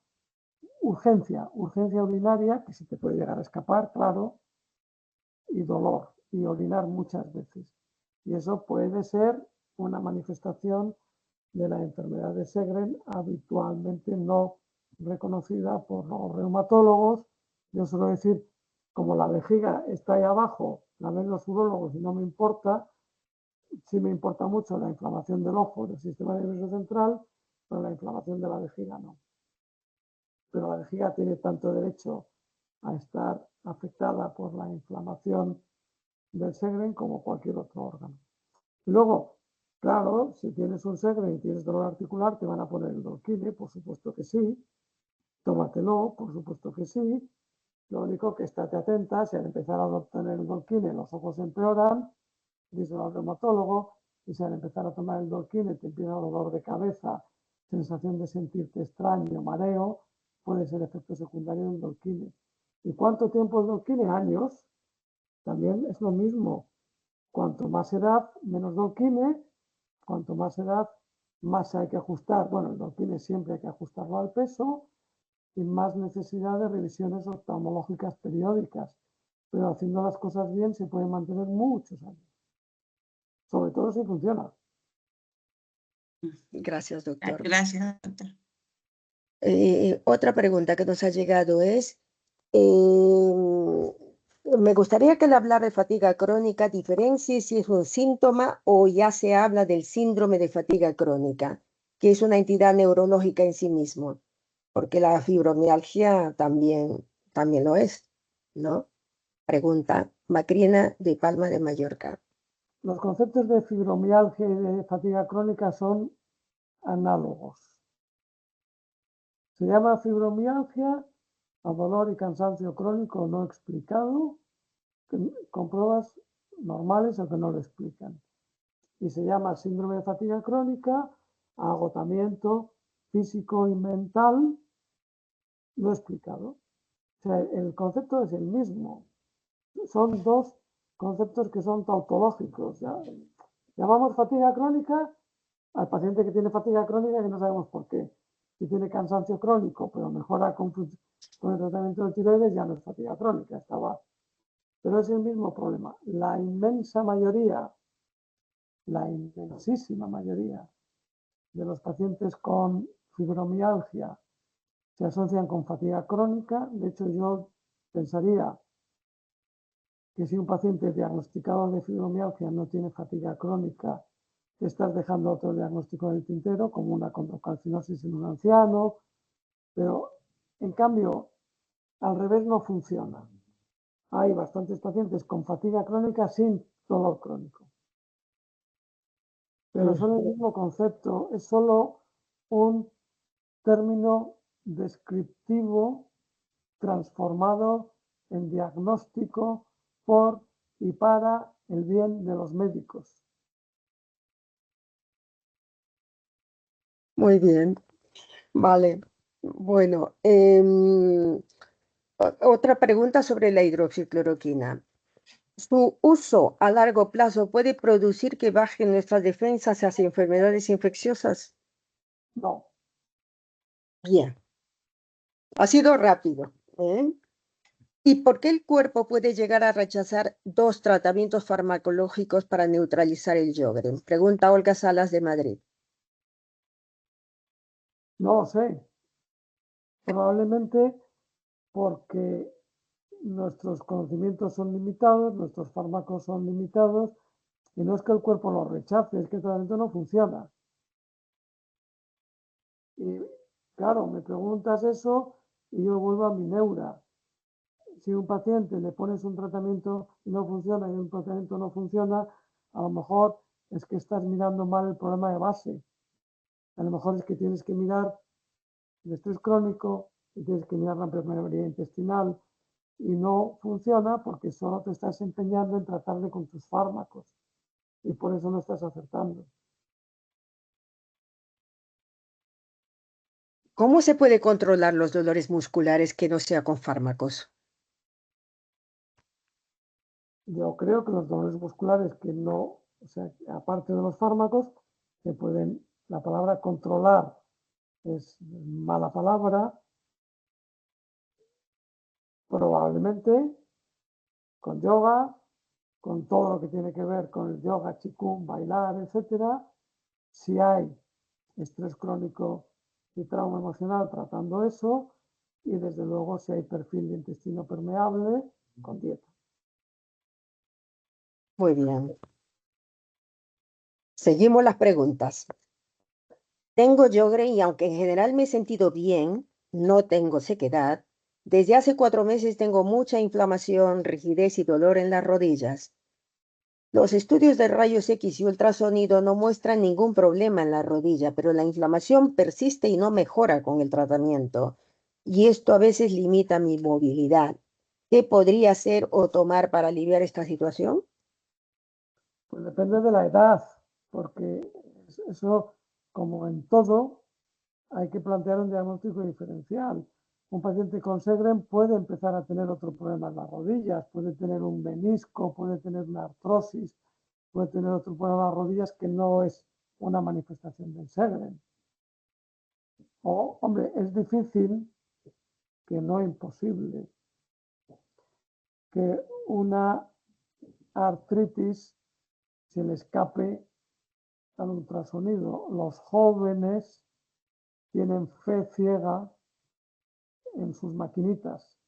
urgencia urinaria, que se te puede llegar a escapar, claro, y dolor, y orinar muchas veces. Y eso puede ser una manifestación de la enfermedad de Sjögren, habitualmente no reconocida por los reumatólogos. Yo suelo decir, como la vejiga está ahí abajo, la ven los urólogos y no me importa, sí me importa mucho la inflamación del ojo, del sistema nervioso central, pero la inflamación de la vejiga no. Pero la vejiga tiene tanto derecho a estar afectada por la inflamación del Sjögren como cualquier otro órgano. Y luego, claro, si tienes un Sjögren y tienes dolor articular, te van a poner el Dolquine, por supuesto que sí. Tómatelo, por supuesto que sí. Lo único que estate atenta, si al empezar a obtener el Dolquine los ojos empeoran, díselo al reumatólogo, y si al empezar a tomar el Dolquine te empieza dolor de cabeza, sensación de sentirte extraño, mareo, puede ser efecto secundario del Dolquine. ¿Y cuánto tiempo el Dolquine? Años. También es lo mismo. Cuanto más edad, menos Dolquine. Cuanto más edad, más hay que ajustar. Bueno, el Dolquine siempre hay que ajustarlo al peso y más necesidad de revisiones oftalmológicas periódicas. Pero haciendo las cosas bien se puede mantener muchos años. Sobre todo si funciona. Gracias, doctor. Gracias, doctor. Otra pregunta que nos ha llegado es, me gustaría que le hablara de fatiga crónica, diferencie si es un síntoma o ya se habla del síndrome de fatiga crónica, que es una entidad neurológica en sí mismo, porque la fibromialgia también lo es, ¿no? Pregunta Macrina de Palma de Mallorca. Los conceptos de fibromialgia y de fatiga crónica son análogos. Se llama fibromialgia a dolor y cansancio crónico no explicado, con pruebas normales o que no lo explican. Y se llama síndrome de fatiga crónica a agotamiento físico y mental no explicado. O sea, el concepto es el mismo. Son dos conceptos que son tautológicos. ¿Ya? Llamamos fatiga crónica al paciente que tiene fatiga crónica que no sabemos por qué. Si tiene cansancio crónico, pero mejora con el tratamiento de tiroides, ya no es fatiga crónica, estaba. Pero es el mismo problema. La inmensa mayoría, la inmensísima mayoría de los pacientes con fibromialgia se asocian con fatiga crónica. De hecho, yo pensaría que si un paciente diagnosticado de fibromialgia no tiene fatiga crónica, estás dejando otro diagnóstico en el tintero, como una condrocalcinosis en un anciano, pero en cambio, al revés no funciona. Hay bastantes pacientes con fatiga crónica sin dolor crónico. Pero son el mismo concepto, es solo un término descriptivo transformado en diagnóstico por y para el bien de los médicos. Muy bien, vale. Bueno, otra pregunta sobre la hidroxicloroquina. ¿Su uso a largo plazo puede producir que bajen nuestras defensas hacia enfermedades infecciosas? No, Bien, ha sido rápido, ¿eh? ¿Y por qué el cuerpo puede llegar a rechazar 2 tratamientos farmacológicos para neutralizar el Sjögren? Pregunta Olga Salas de Madrid. no lo sé. Probablemente porque nuestros conocimientos son limitados, nuestros fármacos son limitados, y no es que el cuerpo lo rechace, es que el tratamiento no funciona. Y claro, me preguntas eso y yo vuelvo a mi neura. Si a un paciente le pones un tratamiento y no funciona y un tratamiento no funciona, a lo mejor es que estás mirando mal el problema de base. A lo mejor es que tienes que mirar el estrés crónico y tienes que mirar la permeabilidad intestinal y no funciona porque solo te estás empeñando en tratarle con tus fármacos y por eso no estás acertando. ¿Cómo se puede controlar los dolores musculares que no sea con fármacos? Yo creo que los dolores musculares que no, o sea, aparte de los fármacos, se pueden, la palabra controlar es mala palabra, probablemente con yoga, con todo lo que tiene que ver con el yoga, chikung, bailar, etcétera. Si hay estrés crónico y trauma emocional, tratando eso, y desde luego si hay perfil de intestino permeable, con dieta. Muy bien. Seguimos las preguntas. Tengo Sjögren y aunque en general me he sentido bien, no tengo sequedad. Desde hace 4 meses tengo mucha inflamación, rigidez y dolor en las rodillas. Los estudios de rayos X y ultrasonido no muestran ningún problema en la rodilla, pero la inflamación persiste y no mejora con el tratamiento. Y esto a veces limita mi movilidad. ¿Qué podría hacer o tomar para aliviar esta situación? Pues depende de la edad, porque eso, como en todo, hay que plantear un diagnóstico diferencial. Un paciente con Sjögren puede empezar a tener otro problema en las rodillas, puede tener un menisco, puede tener una artrosis, puede tener otro problema en las rodillas que no es una manifestación del Sjögren. O, hombre, es difícil, que no imposible, que una artritis se le escape al ultrasonido. Los jóvenes tienen fe ciega en sus maquinitas.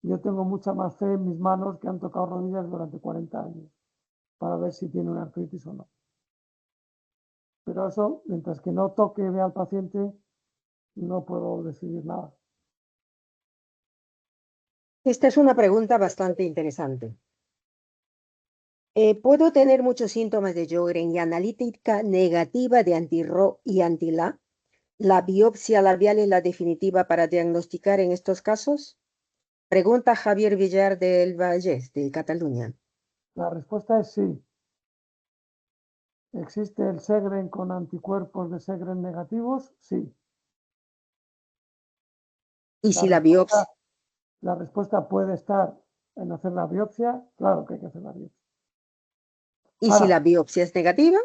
Yo tengo mucha más fe en mis manos que han tocado rodillas durante 40 años para ver si tiene una artritis o no. Pero eso, mientras que no toque y vea al paciente, no puedo decidir nada. Esta es una pregunta bastante interesante. ¿Puedo tener muchos síntomas de Sjögren y analítica negativa de anti-Ro y anti-La? ¿La biopsia labial es la definitiva para diagnosticar en estos casos? Pregunta Javier Villar del Vallès, de Cataluña. La respuesta es sí. ¿Existe el Sjögren con anticuerpos de Sjögren negativos? Sí. ¿Y si la biopsia? La respuesta puede estar en hacer la biopsia. Claro que hay que hacer la biopsia. ¿Y si Ahora, la biopsia es negativa?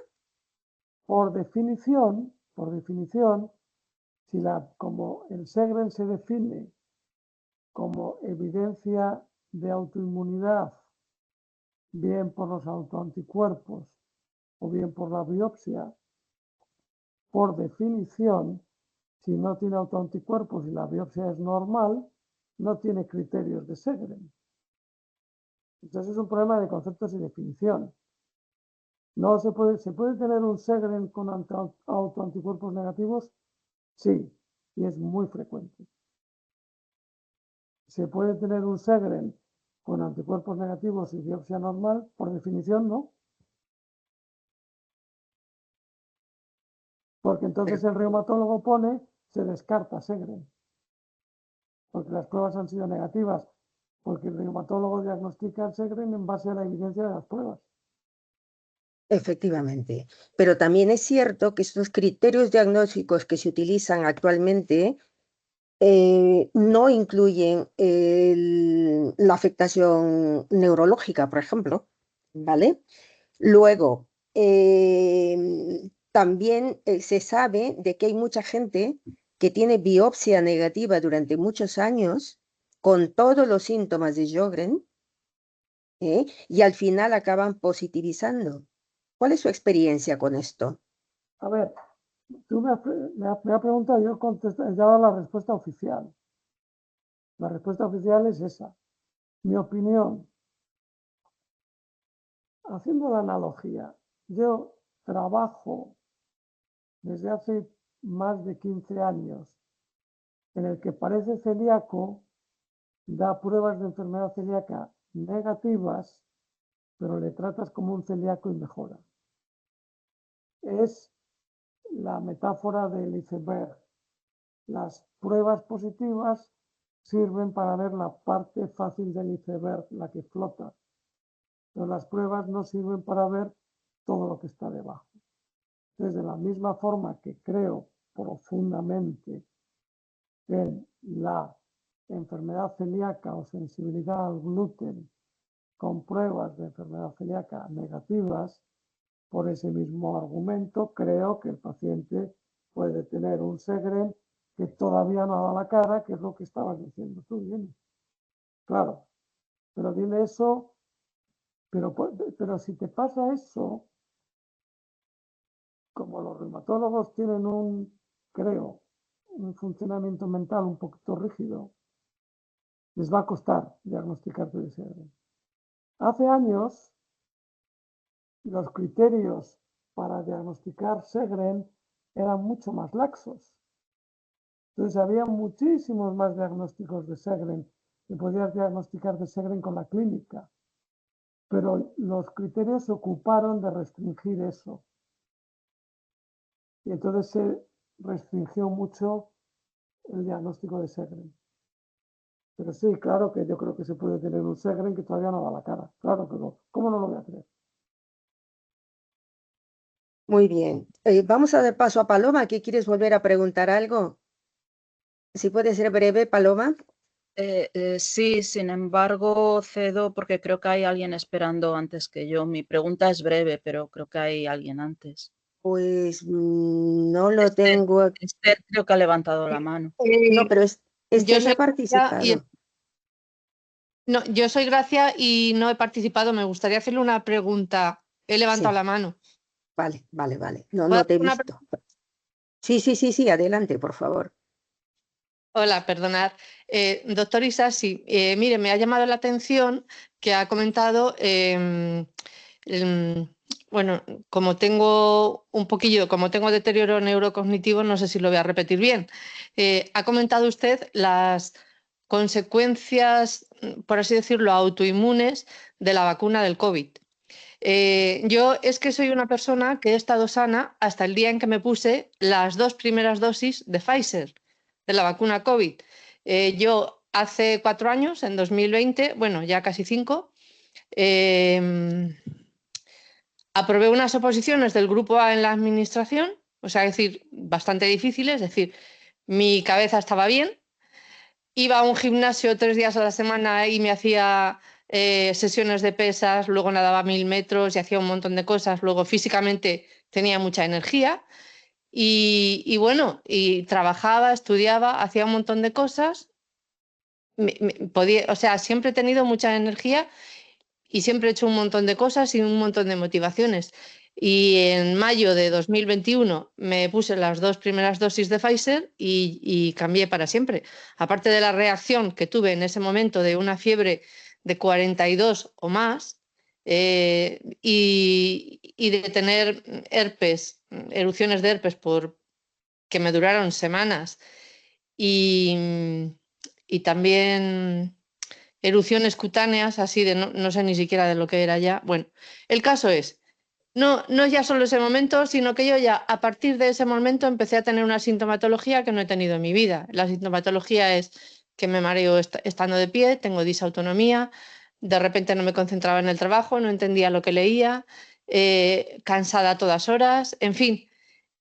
por definición, si como el Sjögren se define como evidencia de autoinmunidad, bien por los autoanticuerpos o bien por la biopsia, por definición, si no tiene autoanticuerpos y la biopsia es normal, no tiene criterios de Sjögren. Entonces es un problema de conceptos y definición. No se puede tener un Sjögren con autoanticuerpos negativos, sí, y es muy frecuente. Se puede tener un Sjögren con anticuerpos negativos y biopsia normal, por definición no. Porque entonces el reumatólogo pone, se descarta Sjögren. Porque las pruebas han sido negativas. Porque el reumatólogo diagnostica el Sjögren en base a la evidencia de las pruebas. Efectivamente. Pero también es cierto que estos criterios diagnósticos que se utilizan actualmente no incluyen la afectación neurológica, por ejemplo, ¿vale? Luego, también se sabe de que hay mucha gente que tiene biopsia negativa durante muchos años con todos los síntomas de Sjögren, y al final acaban positivizando. ¿Cuál es su experiencia con esto? A ver, tú me has preguntado, yo he dado la respuesta oficial. La respuesta oficial es esa. Mi opinión, haciendo la analogía, yo trabajo desde hace más de 15 años en el que parece celíaco, da pruebas de enfermedad celíaca negativas, pero le tratas como un celíaco y mejora. Es la metáfora del iceberg. Las pruebas positivas sirven para ver la parte fácil del iceberg, la que flota, pero las pruebas no sirven para ver todo lo que está debajo. Entonces, de la misma forma que creo profundamente en la enfermedad celíaca o sensibilidad al gluten con pruebas de enfermedad celíaca negativas, por ese mismo argumento creo que el paciente puede tener un Sjögren que todavía no ha dado la cara, que es lo que estabas diciendo tú, Jenny. Claro, pero dile eso, pero si te pasa eso, como los reumatólogos tienen creo, un funcionamiento mental un poquito rígido, les va a costar diagnosticarte de Sjögren. Hace años, los criterios para diagnosticar Sjögren eran mucho más laxos. Entonces había muchísimos más diagnósticos de Sjögren y podías diagnosticar de Sjögren con la clínica. Pero los criterios se ocuparon de restringir eso. Y entonces se restringió mucho el diagnóstico de Sjögren. Pero sí, claro que yo creo que se puede tener un Sjögren que todavía no da la cara. Claro, pero ¿cómo no lo voy a creer? Muy bien. Vamos a dar paso a Paloma. ¿Qué quieres volver a preguntar algo? Si puede ser breve, Paloma. Sí, sin embargo, cedo porque creo que hay alguien esperando antes que yo. Mi pregunta es breve, pero creo que hay alguien antes. Pues no lo tengo aquí. Esther creo que ha levantado la mano. No, pero Yo Esther no soy ha participado. yo soy Gracia y no he participado. Me gustaría hacerle una pregunta. He levantado Sí, la mano. vale. No, ¿Puedo no te he hacer una visto. Sí, adelante, por favor. Hola, perdonad. Doctor Isasi, mire, me ha llamado la atención que ha comentado, bueno, como tengo como tengo deterioro neurocognitivo, no sé si lo voy a repetir bien. Ha comentado usted las consecuencias, por así decirlo, autoinmunes de la vacuna del COVID. Yo es que soy una persona que he estado sana hasta el día en que me puse las 2 primeras dosis de Pfizer, de la vacuna COVID. Yo hace 4 años, en 2020, bueno, ya casi 5, aprobé unas oposiciones del grupo A en la administración, o sea, es decir, bastante difíciles, es decir, mi cabeza estaba bien, iba a un gimnasio 3 días a la semana y me hacía sesiones de pesas, luego nadaba 1000 metros y hacía un montón de cosas, luego físicamente tenía mucha energía y bueno, y trabajaba, estudiaba, hacía un montón de cosas, o sea, siempre he tenido mucha energía y siempre he hecho un montón de cosas y un montón de motivaciones. Y en mayo de 2021 me puse las 2 primeras dosis de Pfizer y cambié para siempre. Aparte de la reacción que tuve en ese momento de una fiebre de 42 o más, y de tener herpes, erupciones de herpes que me duraron semanas y también erupciones cutáneas, así de no sé ni siquiera de lo que era ya. Bueno, el caso es, no ya solo ese momento, sino que yo ya a partir de ese momento empecé a tener una sintomatología que no he tenido en mi vida. La sintomatología es que me mareo estando de pie, tengo disautonomía, de repente no me concentraba en el trabajo, no entendía lo que leía, cansada a todas horas, en fin.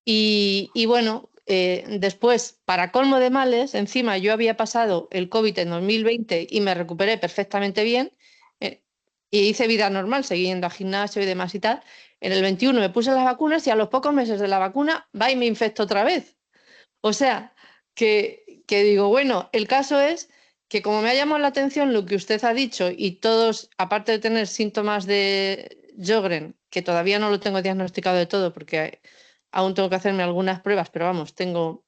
Y bueno, después, para colmo de males, encima yo había pasado el COVID en 2020 y me recuperé perfectamente bien y hice vida normal, seguí yendo al gimnasio y demás y tal. En el 21 me puse las vacunas y a los pocos meses de la vacuna va y me infecto otra vez. O sea, que digo, bueno, el caso es que como me ha llamado la atención lo que usted ha dicho y todos, aparte de tener síntomas de Sjögren, que todavía no lo tengo diagnosticado de todo porque aún tengo que hacerme algunas pruebas, pero vamos, tengo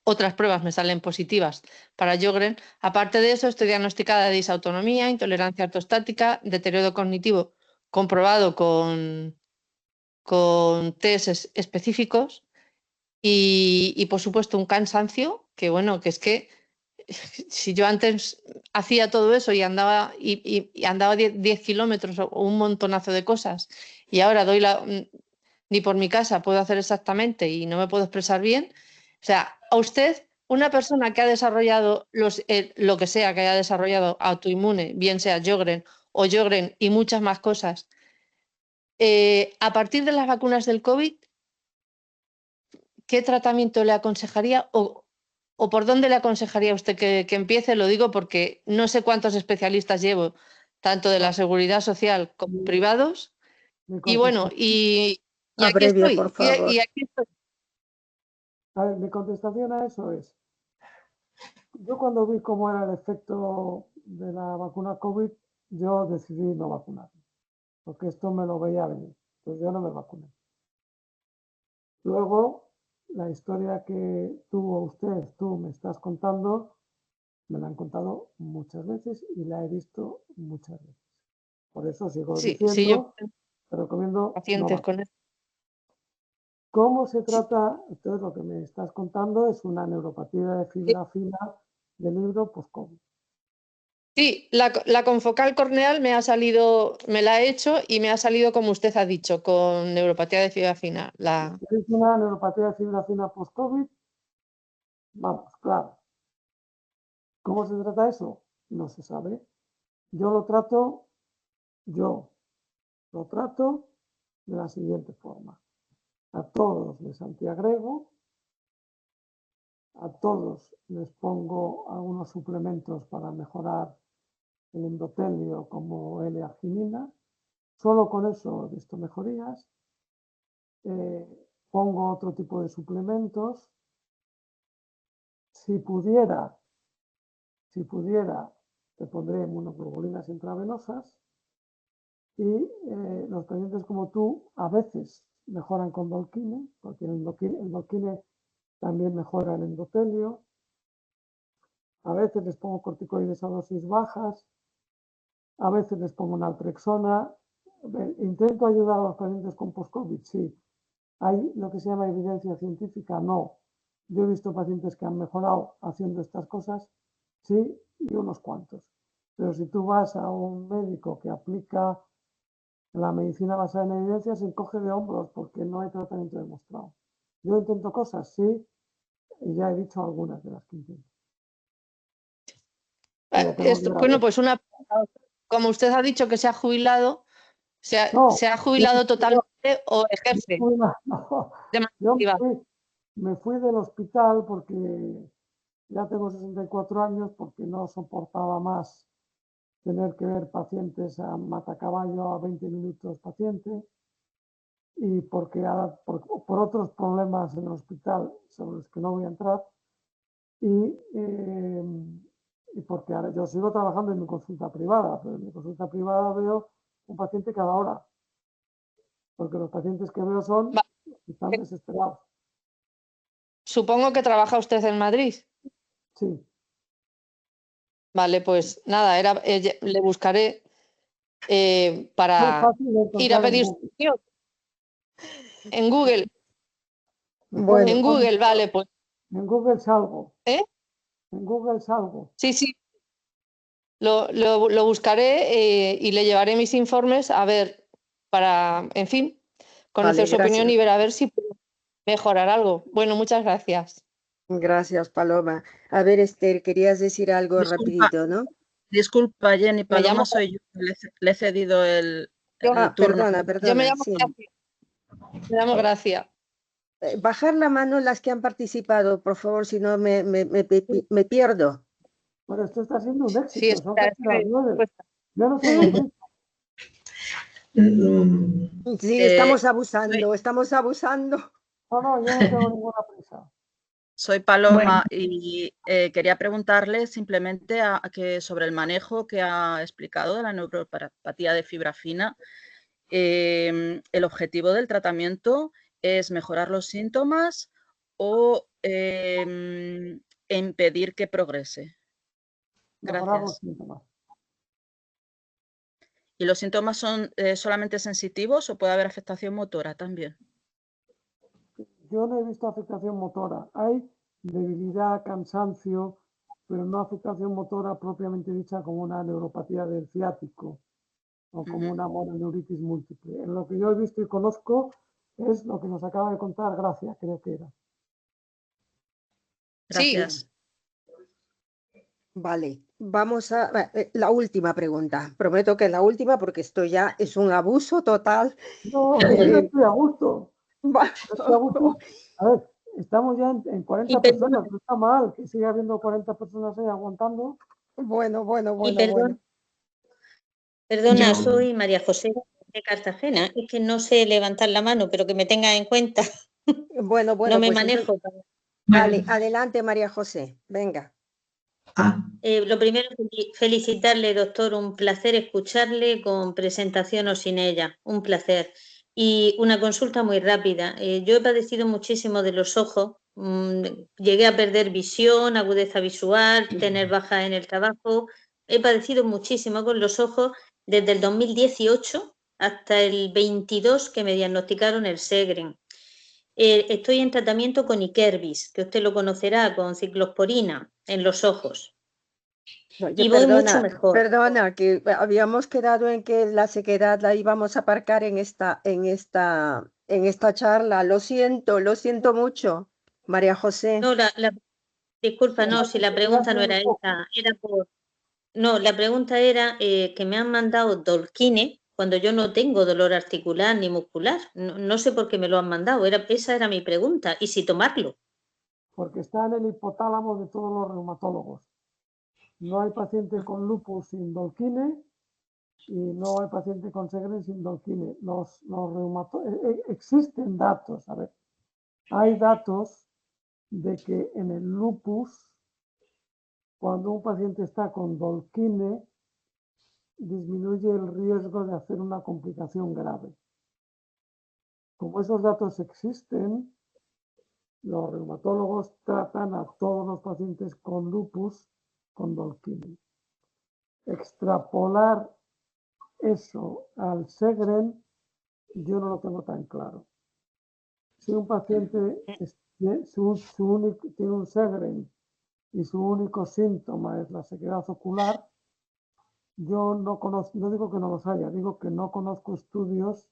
otras pruebas, me salen positivas para Sjögren. Aparte de eso, estoy diagnosticada de disautonomía, intolerancia ortostática, deterioro cognitivo comprobado con test específicos y, por supuesto, un cansancio que, bueno, que es que si yo antes hacía todo eso y andaba, y andaba 10 kilómetros o un montonazo de cosas y ahora ni por mi casa puedo hacer exactamente y no me puedo expresar bien. O sea, a usted, una persona que ha desarrollado lo que sea que haya desarrollado autoinmune, bien sea Sjögren o Sjögren y muchas más cosas, a partir de las vacunas del COVID, ¿qué tratamiento le aconsejaría o por dónde le aconsejaría usted que empiece? Lo digo porque no sé cuántos especialistas llevo, tanto de la seguridad social como privados. Y bueno, y aquí Abrevia, estoy. por favor. Y aquí estoy. A ver, mi contestación a eso es, yo cuando vi cómo era el efecto de la vacuna COVID, yo decidí no vacunarme, porque esto me lo veía venir, entonces yo no me vacuné. Luego, la historia que tú me estás contando, me la han contado muchas veces y la he visto muchas veces. Por eso sigo Sí, sí, yo diciendo, te recomiendo no pacientes con vacunarte. esto. ¿Cómo se trata? Entonces, lo que me estás contando es una neuropatía de fibra fina del libro post-COVID. Sí, la confocal corneal me ha salido, me la he hecho y me ha salido como usted ha dicho, con neuropatía de fibra fina. ¿Es una neuropatía de fibra fina post-COVID? Vamos, claro. ¿Cómo se trata eso? No se sabe. Yo lo trato de la siguiente forma. A todos les antiagrego, a todos les pongo algunos suplementos para mejorar el endotelio como L-arginina. Solo con eso he visto mejorías. Pongo otro tipo de suplementos. Si pudiera, te pondré inmunoglobulinas intravenosas y los pacientes como tú a veces mejoran con Dolquine, porque el Dolquine también mejora el endotelio. A veces les pongo corticoides a dosis bajas, a veces les pongo naltrexona. Intento ayudar a los pacientes con post-COVID, sí. ¿Hay lo que se llama evidencia científica? No. Yo he visto pacientes que han mejorado haciendo estas cosas, sí, y unos cuantos. Pero si tú vas a un médico que aplica la medicina basada en evidencia, se encoge de hombros porque no hay tratamiento demostrado. Yo intento cosas, sí, y ya he dicho algunas de las que intento. Bueno, pues como usted ha dicho que se ha jubilado, ¿se ha jubilado totalmente o ejerce? No, yo me fui del hospital porque ya tengo 64 años, porque no soportaba más tener que ver pacientes a matacaballo a 20 minutos paciente y porque ahora, por otros problemas en el hospital sobre los que no voy a entrar y porque ahora yo sigo trabajando en mi consulta privada, pero en mi consulta privada veo un paciente cada hora, porque los pacientes que veo están desesperados. Supongo que trabaja usted en Madrid. Sí. Vale, pues nada, le buscaré para ir a pedir solución. En Google. Bueno, en Google, vale, pues. En Google salgo. ¿Eh? En Google salgo. Sí, sí. Lo buscaré y le llevaré mis informes a ver, para, en fin, conocer su opinión y ver a ver si puedo mejorar algo. Bueno, muchas gracias. Gracias, Paloma. A ver, Esther, querías decir algo rapidito, ¿no? Disculpa, Jenny, Paloma soy yo. Le he cedido el turno. Perdona. Yo me llamo sí. Gracia. Me llamo Gracia. bajar la mano las que han participado, por favor, si no me pierdo. Bueno, esto está siendo un éxito. Sí, Son está, casi las 9. Yo no tengo prisa. Sí, Eh, estamos abusando, estamos abusando. No, yo no tengo ninguna prisa. Soy Paloma y quería preguntarle simplemente sobre el manejo que ha explicado de la neuropatía de fibra fina. ¿El objetivo del tratamiento es mejorar los síntomas o impedir que progrese? Mejorar los Gracias. síntomas. ¿Y los síntomas son solamente sensitivos o puede haber afectación motora también? Yo no he visto afectación motora. Hay debilidad, cansancio, pero no afectación motora propiamente dicha como una neuropatía del ciático o como una mononeuritis múltiple. En lo que yo he visto y conozco es lo que nos acaba de contar Gracia, creo que era. Gracias. Vale, vamos a la última pregunta. Prometo que es la última porque esto ya es un abuso total. No, yo no estoy a gusto. Va- No estoy a gusto. A ver, estamos ya en 40 Y perdona, personas. No está mal que siga habiendo 40 personas ahí aguantando. Bueno, bueno, y bueno, perdona, bueno. perdona, soy María José de Cartagena. Es que no sé levantar la mano, pero que me tenga en cuenta. Bueno, No me pues manejo. vale, adelante, María José. Venga. Lo primero, felicitarle, doctor. Un placer escucharle con presentación o sin ella. Un placer. Y una consulta muy rápida. Yo he padecido muchísimo de los ojos. Llegué a perder visión, agudeza visual, tener baja en el trabajo. He padecido muchísimo con los ojos desde el 2018 hasta el 22 que me diagnosticaron el Sjögren. Estoy en tratamiento con Ikervis, que usted lo conocerá, con ciclosporina en los ojos. Oye, Y voy mucho mejor. perdona, que habíamos quedado en que la sequedad la íbamos a aparcar en esta charla. Lo siento mucho, María José. No, disculpa, no, si la pregunta no era esa, No, la pregunta era que me han mandado Dolquine cuando yo no tengo dolor articular ni muscular. No sé por qué me lo han mandado, esa era mi pregunta. ¿Y si tomarlo? Porque está en el hipotálamo de todos los reumatólogos. No hay paciente con lupus sin Dolquine y no hay paciente con Sjögren sin Dolquine. Existen datos, a ver, hay datos de que en el lupus, cuando un paciente está con Dolquine, disminuye el riesgo de hacer una complicación grave. Como esos datos existen, los reumatólogos tratan a todos los pacientes con lupus con Dolquine. Extrapolar eso al Sjögren, yo no lo tengo tan claro. Si un paciente tiene un Sjögren y su único síntoma es la sequedad ocular, yo no conozco, no digo que no los haya, digo que no conozco estudios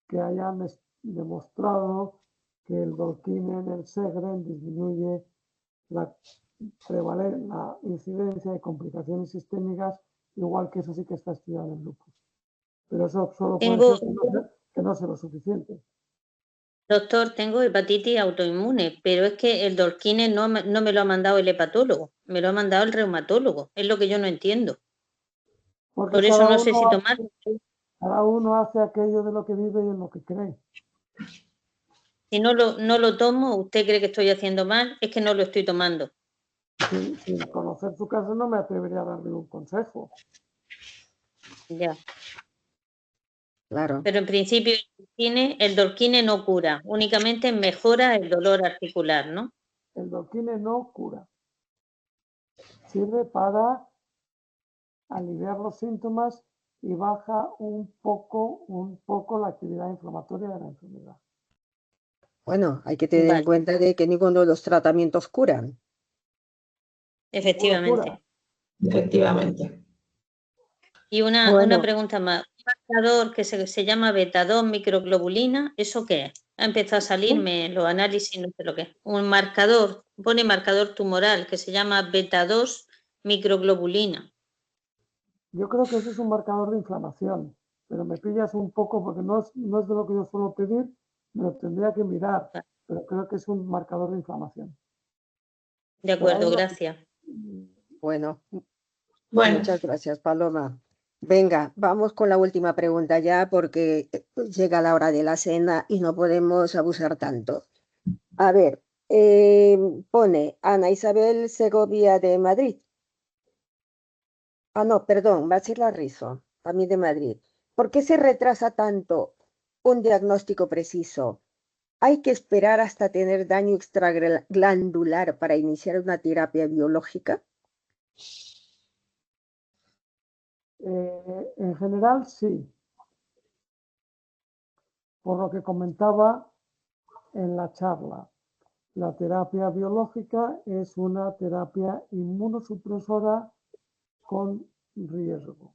que hayan demostrado que el Dolquine en el Sjögren disminuye la incidencia de complicaciones sistémicas, igual que eso sí que está estudiado en lupus. Pero eso solo puede ser que no sea lo suficiente. Doctor, tengo hepatitis autoinmune, pero es que el Dolquine no me lo ha mandado el hepatólogo, me lo ha mandado el reumatólogo. Es lo que yo no entiendo. Porque Por eso no sé si tomarlo. Cada uno hace aquello de lo que vive y en lo que cree. Si no lo tomo, ¿usted cree que estoy haciendo mal? Es que no lo estoy tomando. Sin conocer su caso no me atrevería a darle un consejo. Ya. Claro. Pero en principio el Dolquine no cura, únicamente mejora el dolor articular, ¿no? El Dolquine no cura. Sirve para aliviar los síntomas y baja un poco la actividad inflamatoria de la enfermedad. Bueno, hay que tener en cuenta de que ninguno de los tratamientos curan. Efectivamente. Efectivamente. Y una pregunta más. Un marcador que se llama beta-2 microglobulina, ¿eso qué es? Ha empezado a salirme los análisis, no sé lo que es. Un marcador, pone marcador tumoral, que se llama beta-2 microglobulina. Yo creo que eso es un marcador de inflamación, pero me pillas un poco porque no es de lo que yo suelo pedir, Me lo tendría que mirar, pero creo que es un marcador de inflamación. De acuerdo, gracias. Bueno, Bueno, muchas gracias, Paloma. Venga, vamos con la última pregunta ya porque llega la hora de la cena y no podemos abusar tanto. A ver, pone Ana Isabel Segovia de Madrid. Ah, no, perdón, va a ser la Rizo, también de Madrid. ¿Por qué se retrasa tanto un diagnóstico preciso? ¿Hay que esperar hasta tener daño extraglandular para iniciar una terapia biológica? En general, sí. Por lo que comentaba en la charla, la terapia biológica es una terapia inmunosupresora con riesgo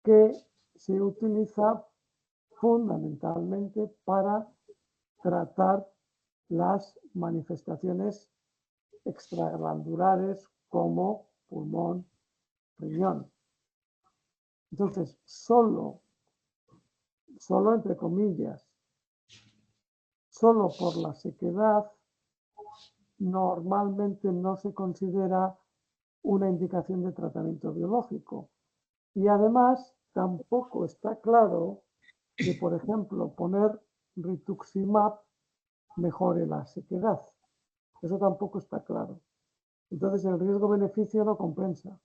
que se utiliza fundamentalmente para tratar las manifestaciones extraglandulares como pulmón, riñón. Entonces, solo entre comillas, solo por la sequedad, normalmente no se considera una indicación de tratamiento biológico. Y además, tampoco está claro que, por ejemplo, poner rituximab mejore la sequedad. Eso tampoco está claro. Entonces, el riesgo-beneficio no compensa.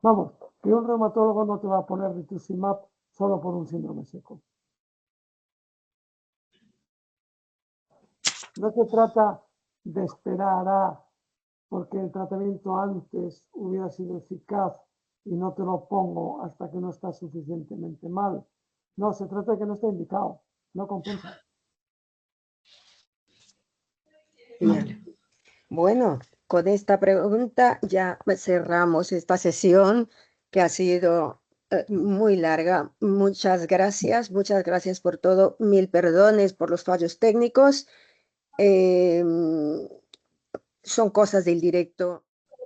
Vamos, que un reumatólogo no te va a poner rituximab solo por un síndrome seco. No se trata de esperar a porque el tratamiento antes hubiera sido eficaz y no te lo pongo hasta que no estás suficientemente mal. No, se trata de que no esté indicado, no compensa. Bien. Bueno, con esta pregunta ya cerramos esta sesión que ha sido muy larga. Muchas gracias por todo. Mil perdones por los fallos técnicos. Son cosas del directo.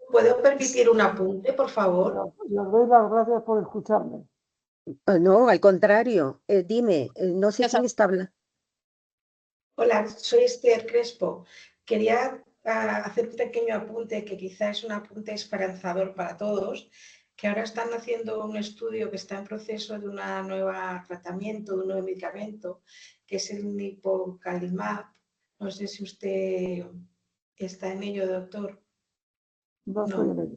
¿puedo permitir un apunte, por favor? Y os doy las gracias por escucharme. No, al contrario. Dime, no sé quién está hablando. Hola, soy Esther Crespo. Quería hacer un pequeño apunte que quizás es un apunte esperanzador para todos, que ahora están haciendo un estudio que está en proceso de un nuevo tratamiento, de un nuevo medicamento, que es el nipocalimab. No sé si usted está en ello, doctor. No estoy en ello.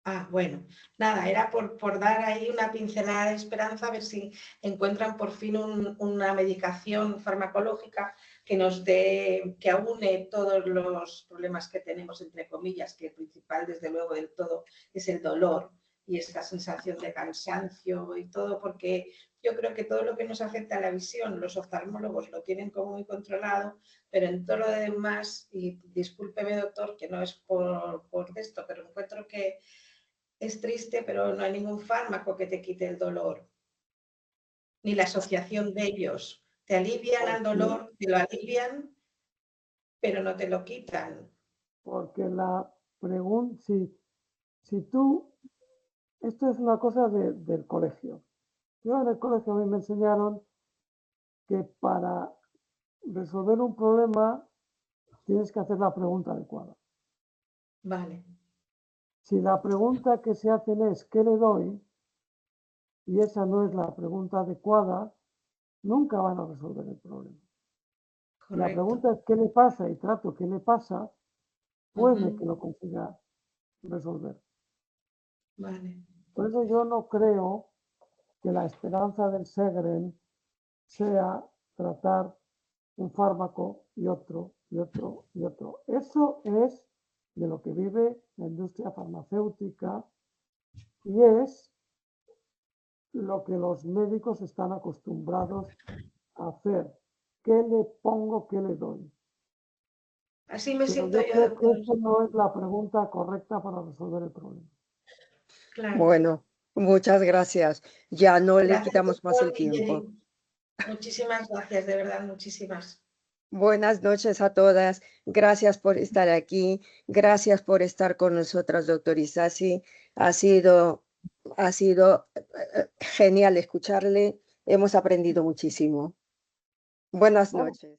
Ah, bueno, nada, era por dar ahí una pincelada de esperanza, a ver si encuentran por fin una medicación farmacológica que nos dé, que aúne todos los problemas que tenemos, entre comillas, que el principal, desde luego, del todo es el dolor y esta sensación de cansancio y todo, porque yo creo que todo lo que nos afecta a la visión, los oftalmólogos lo tienen como muy controlado, pero en todo lo demás, y discúlpeme, doctor, que no es por esto, pero encuentro que es triste, pero no hay ningún fármaco que te quite el dolor, ni la asociación de ellos. Te alivian al dolor, te lo alivian, pero no te lo quitan. Porque la pregunta, si tú, esto es una cosa del colegio. Yo en el colegio a mí me enseñaron que para resolver un problema tienes que hacer la pregunta adecuada. Vale. Si la pregunta que se hacen es ¿qué le doy? Y esa no es la pregunta adecuada, nunca van a resolver el problema. Si la pregunta es ¿qué le pasa? Y trato ¿qué le pasa? Puede que lo consiga resolver. Vale. Por eso yo no creo que la esperanza del Segren sea tratar un fármaco y otro, y otro, y otro. Eso es de lo que vive la industria farmacéutica y es lo que los médicos están acostumbrados a hacer. ¿Qué le pongo? ¿Qué le doy? Así me Pero siento yo yo, creo que doctor. esta no es la pregunta correcta para resolver el problema. Claro. Bueno, muchas gracias. Ya no le Gracias, quitamos más el doctor y tiempo. Jenny. Muchísimas gracias, de verdad, muchísimas. Buenas noches a todas. Gracias por estar aquí. Gracias por estar con nosotras, doctor Isasi. Ha sido genial escucharle. hemos aprendido muchísimo. Buenas Oh. noches.